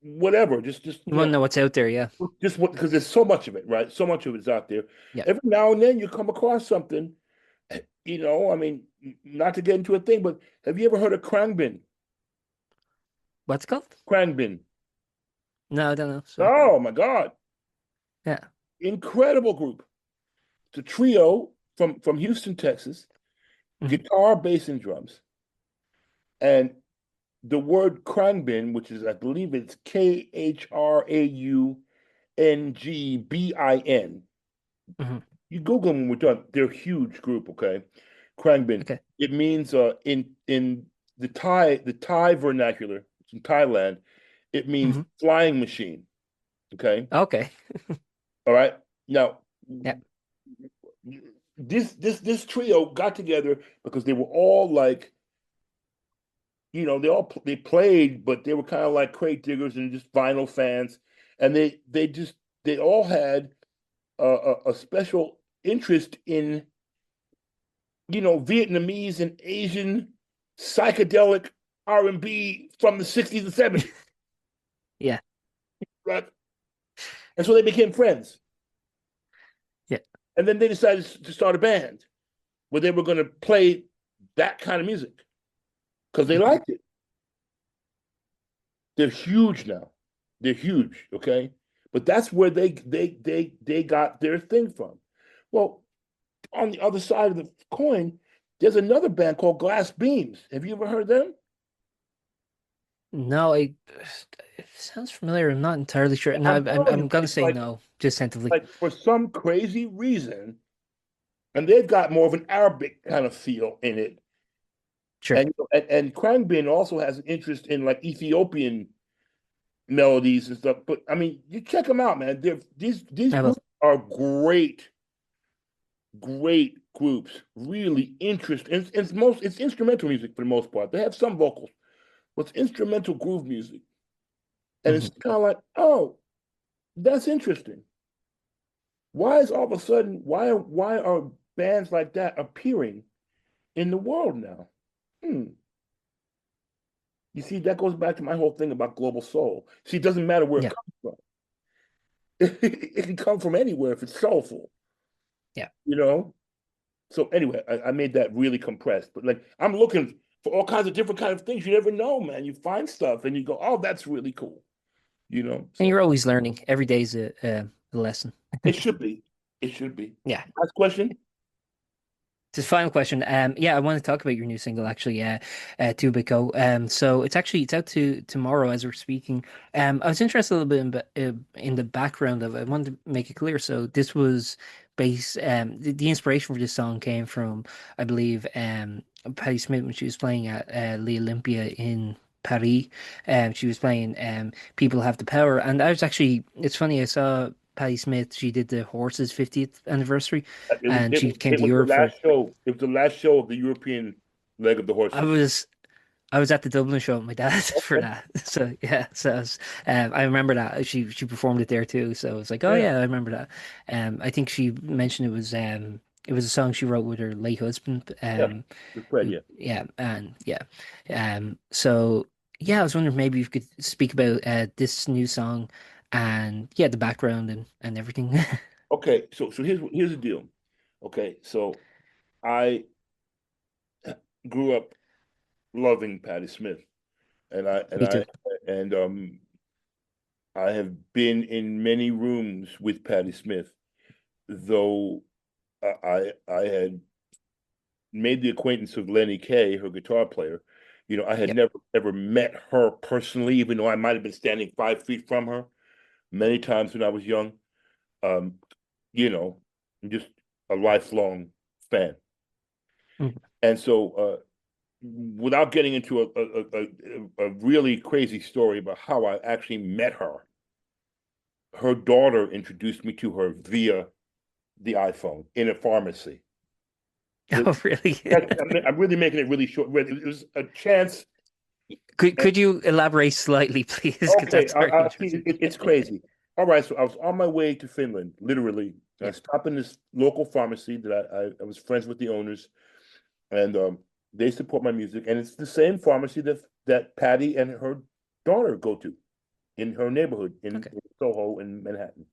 whatever, just You want to know what's out there, yeah. just what, because there's so much of it, right? So much of it's out there. Yeah. Every now and then you come across something, I mean, not to get into a thing, but have you ever heard of Krangbin? What's it called? Krangbin. No, I don't know. Sorry. Oh my God. Yeah. Incredible group. It's a trio from Houston, Texas, Hmm. guitar, bass, and drums. And the word Krangbin, which is, I believe it's Krangbin. Hmm. You Google them when we're done. They're a huge group, okay? Krangbin. Okay. It means in the Thai vernacular, it's in Thailand, it means Hmm. flying machine. Okay. Okay. All right. Now, Yeah. this trio got together because they were all like, they played, but they were kind of like crate diggers and just vinyl fans, and they all had a special interest in Vietnamese and Asian psychedelic R&B from the 60s and 70s, Yeah. right? And so they became friends. Yeah. And then they decided to start a band where they were going to play that kind of music because they Mhm. liked it. They're huge now. They're huge, okay? But that's where they got their thing from. Well, on the other side of the coin, there's another band called Glass Beams. Have you ever heard them? No, it sounds familiar. I'm not entirely sure. No, I'm I'm telling I'm you, gonna it's say like no, just tentatively. like for some crazy reason, and they've got more of an Arabic kind of feel in it. Sure. And Khruangbin also has an interest in like Ethiopian melodies and stuff. But I mean, you check them out, man. These I will. groups are great, great groups. Really interesting. It's instrumental music for the most part. They have some vocals, but it's instrumental groove music, and it's Hmm. kind of like, oh, that's interesting. Why is all of a sudden why are bands like that appearing in the world now? Hmm. You see, that goes back to my whole thing about global soul. See, it doesn't matter where it Yeah. comes from. It can come from anywhere if it's soulful, Yeah. you know? So anyway, I made that really compressed. But like I'm looking for all kinds of different kind of things. You never know, man. You find stuff and you go, oh, that's really cool. And So you're always learning. Every day's a lesson. it should be. It should be. Yeah. Last question. Just final question. Yeah, I want to talk about your new single actually. Two Bit Go. So it's out to tomorrow as we're speaking. I was interested a little bit in the background of it. I wanted to make it clear. So this was based. The inspiration for this song came from, I believe, Patti Smith when she was playing at the Olympia in Paris. She was playing "People Have the Power," and I was actually. It's funny. I saw Patti Smith. She did the Horses 50th anniversary It was and it she was came it to was the Europe for. last show. It was the last show of the European leg of the I horses. was I was at the Dublin show with my dad for Okay. that. So yeah, I remember that she performed it there too. So I was like, oh Yeah. yeah, I remember that. I think she mentioned it was a song she wrote with her late husband. Yeah. With Fred, yeah. Yeah, and yeah, so yeah, I was wondering maybe you could speak about this new song and yeah, the background and everything. Okay, so here's the deal. Okay, so I grew up loving Patti Smith, and I and Me I too. and I have been in many rooms with Patti Smith, though I had made the acquaintance of Lenny Kaye, her guitar player. I had Yeah. never ever met her personally, even though I might have been standing 5 feet from her many times when I was young. Um, I'm just a lifelong fan. Mhm. And so, without getting into a really crazy story about how I actually met her daughter introduced me to her via the iPhone in a pharmacy. Oh, really? I'm really making it really short. It was a chance. Could you elaborate slightly, please? Because Okay, that's very interesting. it's crazy. All right, so I was on my way to Finland, literally. I Yeah. stopped in this local pharmacy that I was friends with the owners, and they support my music, and it's the same pharmacy that Patty and her daughter go to in her neighborhood Okay. in Soho in Manhattan.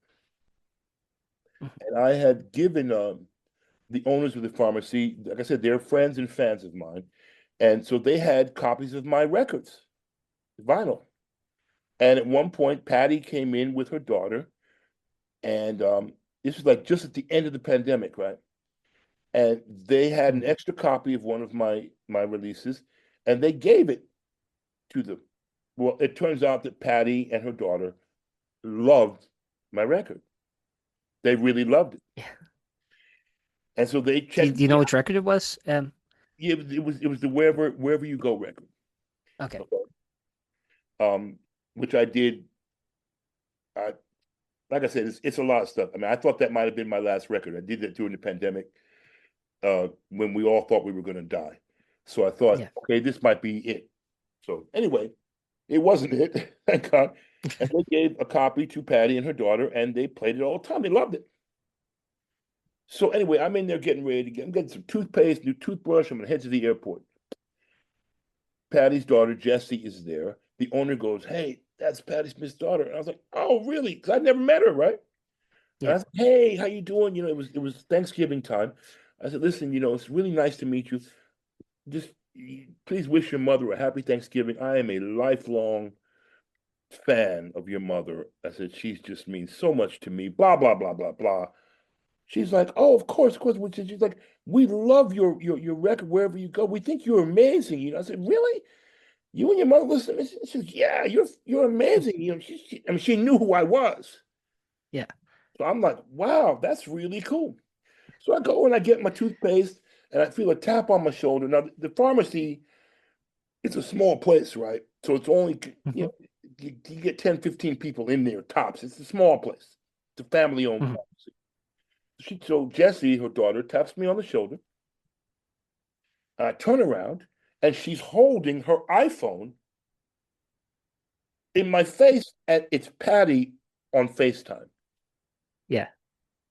Mhm. And I had given the owners of the pharmacy, like I said, they're friends and fans of mine, and so they had copies of my records, vinyl. And at one point, Patty came in with her daughter, and this was like just at the end of the pandemic, right? And they had Mhm. an extra copy of one of my releases, and they gave it to them. Well, it turns out that Patty and her daughter loved my record. They really loved it, Yeah. and so they Do you, checked do you me know out. which record it was? Yeah, it was the wherever you go record, Okay. um, which I did. I, like I said, it's a lot of stuff. I mean, I thought that might have been my last record. I did that during the pandemic, when we all thought we were going to die. So I thought, Yeah. okay, this might be it. So anyway, it wasn't it, thank God. And they gave a copy to Patty and her daughter, and they played it all the time. They loved it. So anyway, I'm in there getting ready to I'm getting some toothpaste, new toothbrush. I'm gonna head to the airport. Patty's daughter, Jessie, is there. The owner goes, "Hey, that's Patti Smith's daughter." And I was like, "Oh, really?" Because I'd never met her, right? And Yeah. I said, "Hey, how you doing?" It was Thanksgiving time. I said, "Listen, it's really nice to meet you. Just please wish your mother a happy Thanksgiving. I am a lifelong fan of your mother." I said, "She's just means so much to me." Blah blah blah blah blah. She's like, "Oh, of course, of course." She's like, "We love your record wherever you go. We think you're amazing." I said, "Really? You and your mother listen to me?" She says, "Yeah, you're amazing." I mean, she knew who I was. Yeah. So I'm like, "Wow, that's really cool." So I go and I get my toothpaste, and I feel a tap on my shoulder. Now the pharmacy, it's a small place, right? So it's only, Hmm. you get 10, 15 people in there tops. It's a small place. It's a family-owned Hmm. pharmacy. So Jessie, her daughter, taps me on the shoulder. I turn around, and she's holding her iPhone in my face, and it's Patty on FaceTime. Yeah.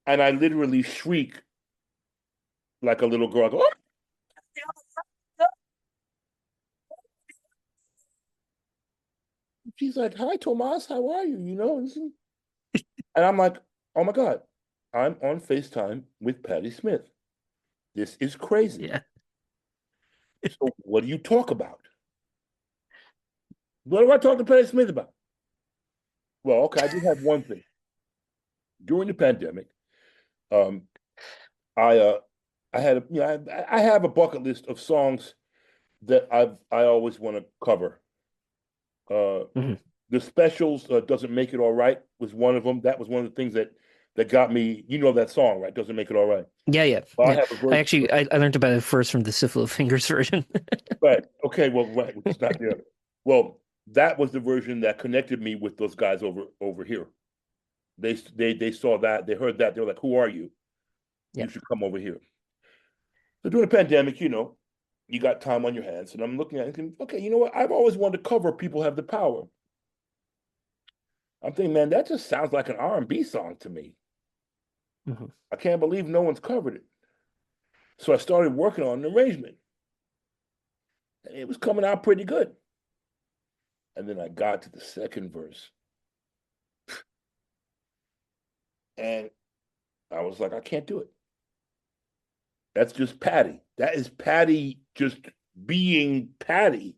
And I literally shriek like a little girl. I go, "Oh!" She's like, "Hi, Tomas, how are you?" And I'm like, "Oh my God, I'm on FaceTime with Patti Smith. This is crazy. Yeah. So what do you talk about? What do I talk to Patti Smith about?" Well, okay, I did have one thing. During the pandemic, um, I I had I have a bucket list of songs that I always want to cover. Uh, Hmm. the specials, doesn't make it all right, was one of them. That was one of the things that got me. You know that song, right? Doesn't make it all right. Yeah. Yeah. Well, I Yeah. have a I version. actually I learned about it first from the Syphilus Fingers version. Right. Okay. Well, right, which is not the other. Well, that was the version that connected me with those guys over here. They saw that, they heard that, they were like, "Who are you? Yeah. You should come over here." So during the pandemic, you got time on your hands, and I'm looking at it thinking, okay, you know what? I've always wanted to cover "People Have the Power." I'm thinking, man, that just sounds like an R&B song to me. Hmm. I can't believe no one's covered it. So I started working on an arrangement. And it was coming out pretty good. And then I got to the second verse, and I was like, I can't do it. That's just Patty. That is Patty just being Patty.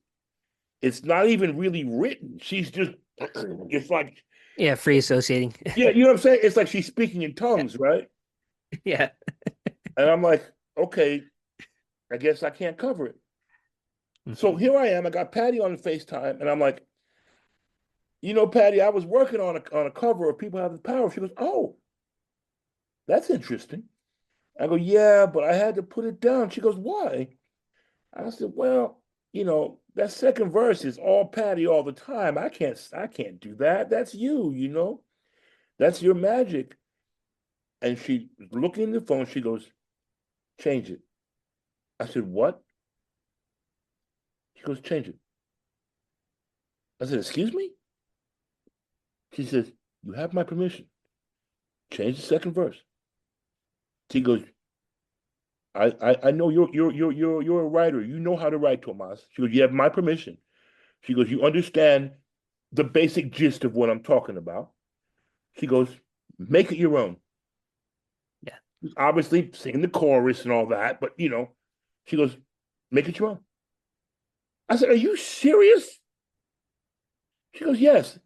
It's not even really written. She's just, it's like, Yeah. Free associating. yeah, you know what I'm saying? It's like she's speaking in Yeah. tongues, right? Yeah. And I'm like, okay, I guess I can't cover it. Hmm. So here I am. I got Patty on FaceTime, and I'm like, Patty, I was working on a cover of "People Have the Power." She goes, "Oh, that's interesting." I go, "Yeah, but I had to put it down." She goes, "Why?" I said, "Well, that second verse is all Patty all the time. I can't do that. That's you. That's your magic." And she looking in the phone, she goes, "Change it." I said, what? She goes, change it. I said, excuse me? She says, you have my permission. Change the second verse. She goes, I know you're a writer. You know how to write, Tomas. She goes, you have my permission. She goes, you understand the basic gist of what I'm talking about. She goes, make it your own. Yeah. Obviously singing the chorus and all that, but she goes, make it your own. I said, are you serious? She goes, yes.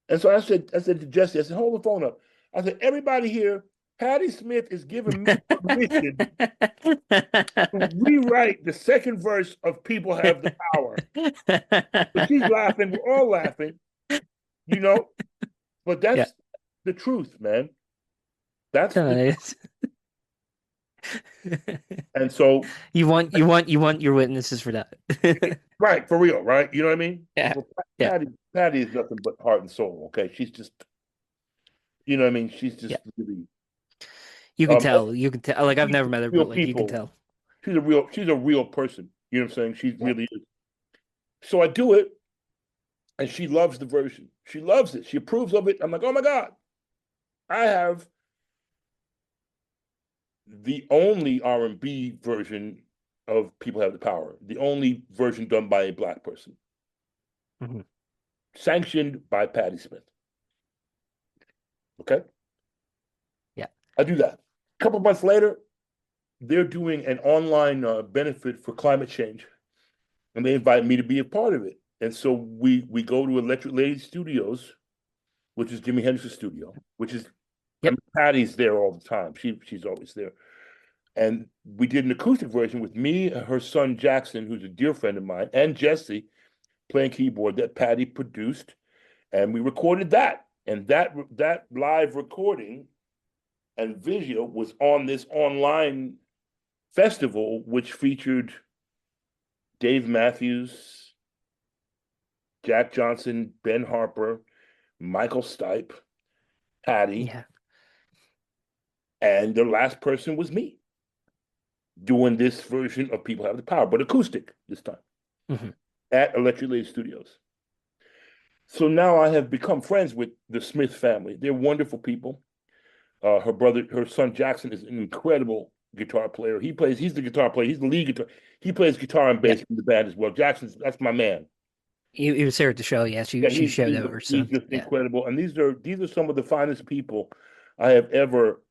And so I said to Jesse, I said, hold the phone up. I said, everybody here, Patti Smith is giving me permission to rewrite the second verse of People Have the Power. But she's laughing, we're all laughing, you know, but Yeah. that's the truth, man. That's the Nice. and so You want your witnesses for that. right, for real, right? You know what I mean? Yeah. So Yeah. Patty is nothing but heart and soul, okay? She's just what I mean? She's Yeah. just really You can um tell. You can tell. Like I've she's never met her, real but like you can people. tell. She's a real person. You know what I'm saying? She Yeah. really is. So I do it, and she loves the version. She loves it. She approves of it. I'm like, oh my God, I have the only R&B version of People Have the Power, the only version done by a black person, Mhm. sanctioned by Patti Smith. Okay, Yeah. I do that. A couple of months later, they're doing an online benefit for climate change, and they invite me to be a part of it. And so we go to Electric Lady Studios, which is Jimi Hendrix's studio, which is I mean, Yep. Patty's there all the time. She's always there. And we did an acoustic version with me, her son Jackson, who's a dear friend of mine, and Jesse playing keyboard that Patty produced, and we recorded that. And that live recording and video was on this online festival, which featured Dave Matthews, Jack Johnson, Ben Harper, Michael Stipe, Patty, Yeah. and the last person was me doing this version of People Have the Power, but acoustic this time Mhm. at Electric Lady Studios. So now I have become friends with the Smith family. They're wonderful people. Her son Jackson is an incredible guitar player. He's the guitar player. He's the lead guitar. He plays guitar and Yeah. bass in the band as well. That's my man. He was here at the show. Yeah. She Yeah, she showed out her he's son. just Yeah. incredible. And these are some of the finest people I have ever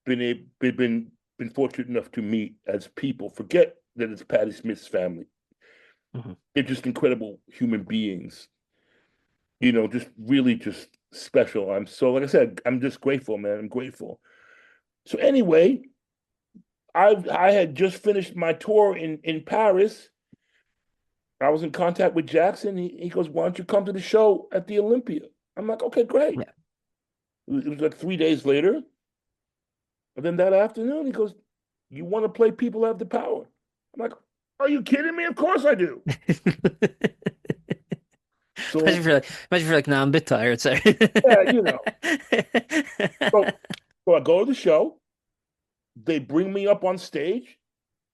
been fortunate enough to meet as people. Forget that it's Patti Smith's family. Mhm. They're just incredible human beings. Just really just special. Like I said, I'm just grateful, man. I'm grateful. So anyway, I had just finished my tour in Paris. I was in contact with Jackson. He goes, why don't you come to the show at the Olympia? I'm like, okay, great. Yeah. It was like 3 days later. And then that afternoon, he goes, you want to play People Have the Power? I'm like, are you kidding me? Of course I do. So Imagine if you're like, no, I'm a bit tired, sorry. yeah, So so I go to the show. They bring me up on stage.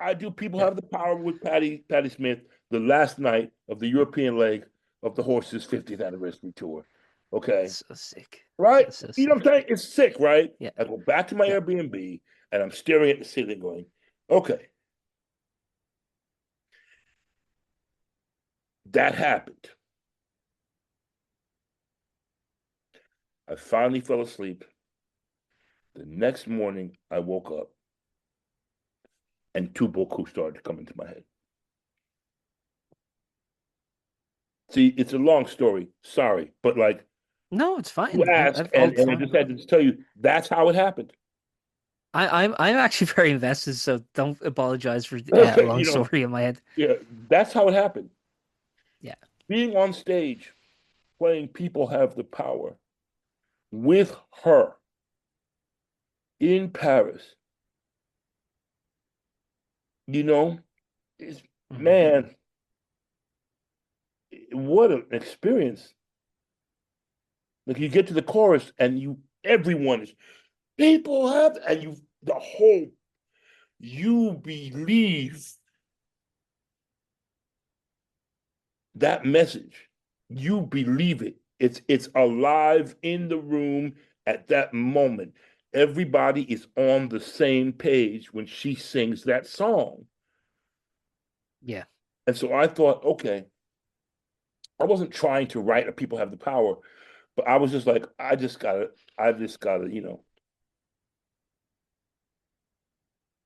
I do People Yeah. Have the Power with Patti Smith the last night of the European leg of the Horses' 50th anniversary tour. Okay. That's so sick. Right? That's so You know what I'm sick. saying? It's sick, right? Yeah. I go back to my Yeah. Airbnb and I'm staring at the ceiling going, okay, that happened. I finally fell asleep. The next morning, I woke up and two boku started to come into my head. See, it's a long story. Sorry. But like No, it's you fine. asked, I've all and I fine. just had to tell you that's how it happened. I'm actually very invested, so don't apologize for a Okay, long story in my head. yeah, that's how it happened. Yeah. Being on stage, playing People Have the Power with her in Paris, you know, is Mhm. man, what an experience. Like you get to the chorus and everyone is people have, and the whole you believe that message. You believe it. It's alive in the room at that moment. Everybody is on the same page when she sings that song. Yeah. And so I thought, okay, I wasn't trying to write or people have the power, but I was just like, I just gotta,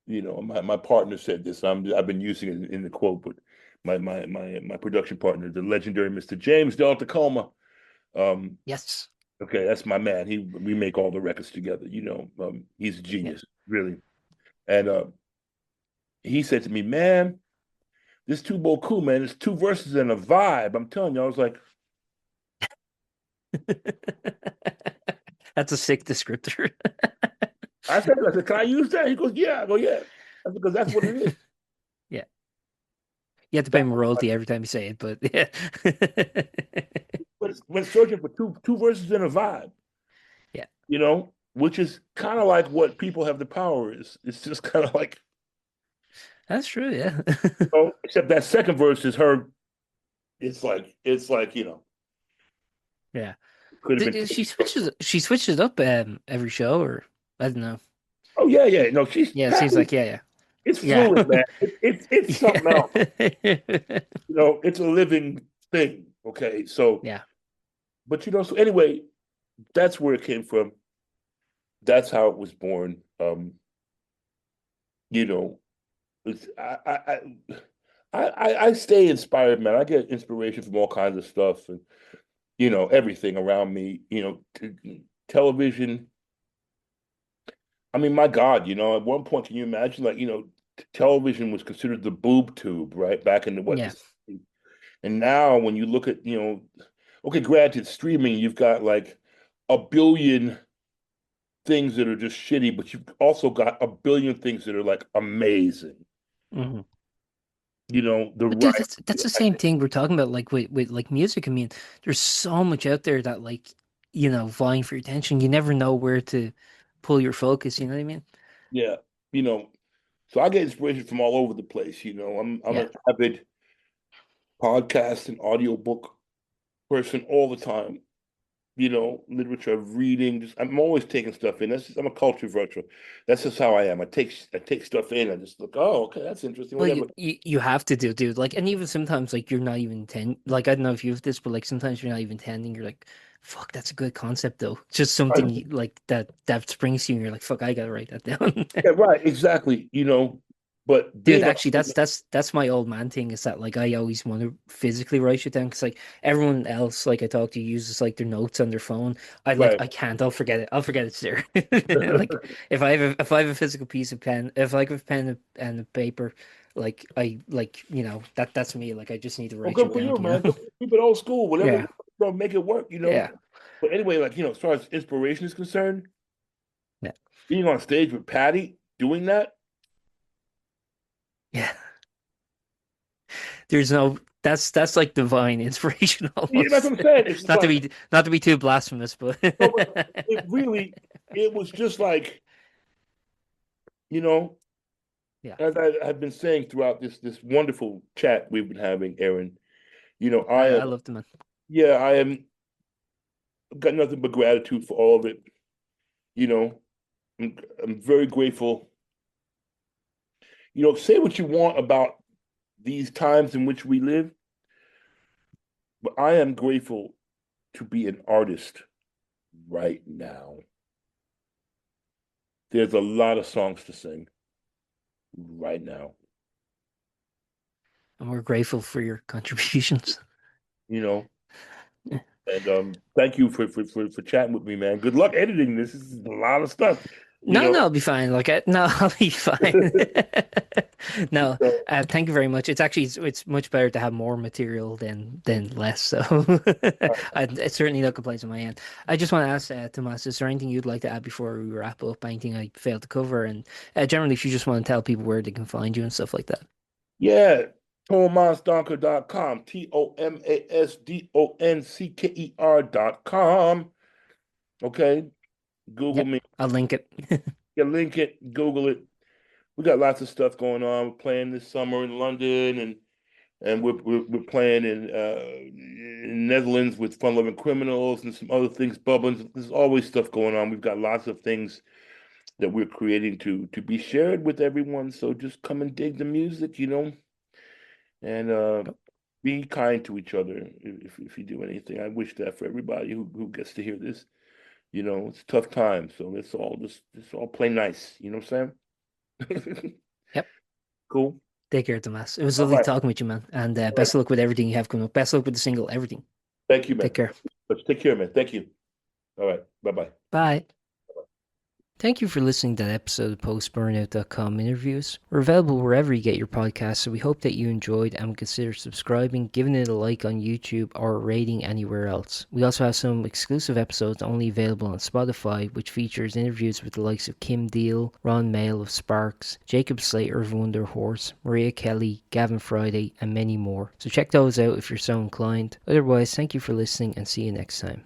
my partner said this. I've been using it in the quote, but my production partner, the legendary Mr. James Del Tacoma. Um, Yes. okay, that's my man. We make all the records together. He's a Yeah. genius, really. And he said to me, "Man, this too cool, man. It's two verses and a vibe." I'm telling you, I was like, That's a sick descriptor. I said, can I use that? He goes, yeah. I go, yeah. That's because that's what it is. Yeah. You have to pay That's him what, royalty every time you say it, but yeah. when searching for two verses and a vibe, Yeah. which is kind of like what people have the power is. It's just kind of like, That's true, yeah. except that second verse is her. It's like, Yeah. could have been. She switches it up every show or I don't know. Oh yeah, yeah. No, she's Yeah, it seems Patty. like yeah, It's yeah. fluid, man. It's something else. Yeah. It's a living thing. Okay, so Yeah. but so anyway, that's where it came from. That's how it was born. You know, it's, I stay inspired, man. I get inspiration from all kinds of stuff and everything around me. Television. I mean, my God, at one point, can you imagine, like, television was considered the boob tube, right? Back in the what the Yeah. 60s. And now when you look at, okay, granted, streaming, you've got like a billion things that are just shitty, but you've also got a billion things that are like amazing. Mhm. The But right. that's the same thing we're talking about, like with like music. I mean, there's so much out there that like, vying for your attention. You never know where to pull your focus, you know what I mean? Yeah, you know. So I get inspiration from all over the place. I'm Yeah. an avid podcast and audiobook person all the time. Literature, reading. I'm always taking stuff in. I'm a culture vulture. That's just how I am. I take stuff in. I just look. Oh, okay, that's interesting. Well, Whatever. you have to do, dude. Like, and even sometimes, like, you're not even like, I don't know if you have this, but like, sometimes you're not even intending. You're like, fuck, that's a good concept, though. Just something Right. like that springs to you, and you're like, fuck, I gotta write that down. Yeah, right. Exactly. But Dude, being a actually, that's my old man thing. Is that like I always want to physically write shit down because like everyone else, like I talk to, uses like their notes on their phone. right. I can't. I'll forget it. I'll forget it's there. Like if I have a physical piece of pen, if I have a pen and a paper, like I like that's me. Like I just need to Well, write good shit for down. you, man. Keep it old school. Whatever. Yeah, Make it work. yeah, But anyway, like as far as inspiration is concerned, yeah, being on stage with Patty, doing that. yeah. There's no. That's like divine inspiration Yeah, that's almost. what I'm saying. It's just like, Not to be too blasphemous, but it really, it was just like, you know, yeah, as I have been saying throughout this wonderful chat we've been having, Aaron, I love the man. yeah, I am got nothing but gratitude for all of it. You know, I'm very grateful. Say what you want about these times in which we live, but I am grateful to be an artist right now. There's a lot of songs to sing right now. And we're grateful for your contributions. You know, and thank you for chatting with me, man. Good luck editing this. This is a lot of stuff. You No, know, I'll be fine. No, I'll be fine. No, so, thank you very much. It's much better to have more material than less. So, it's certainly no complaints on my end. I just want to ask Tomas, is there anything you'd like to add before we wrap up? Anything I failed to cover? And generally, if you just want to tell people where they can find you and stuff like that. yeah, TomasDoncker.com, TomasDoncker.com. Okay, Google Yep, me. I'll link it. You link it, Google it. we got lots of stuff going on. We're playing this summer in London, and we're playing in Netherlands with Fun Lovin Criminals and some other things bubbling. There's always stuff going on. We've got lots of things that we're creating to be shared with everyone. So just come and dig the music, and be kind to each other if you do anything. I wish that for everybody who gets to hear this. It's a tough time, so let's all play nice. You know what I'm saying? Yep. Cool. Take care, Tomas. It was All lovely right. talking with you, man. And All right. best of luck with everything you have coming up. Best of luck with the single, everything. Thank you, man. Take care. Let's take care, man. Thank you. All right. Bye-bye. Bye. Thank you for listening to that episode of Post-Burnout.com interviews. We're available wherever you get your podcasts, so we hope that you enjoyed and would consider subscribing, giving it a like on YouTube, or a rating anywhere else. We also have some exclusive episodes only available on Spotify, which features interviews with the likes of Kim Deal, Ron Mail of Sparks, Jacob Slater of Wonder Horse, Maria Kelly, Gavin Friday, and many more. So check those out if you're so inclined. Otherwise, thank you for listening and see you next time.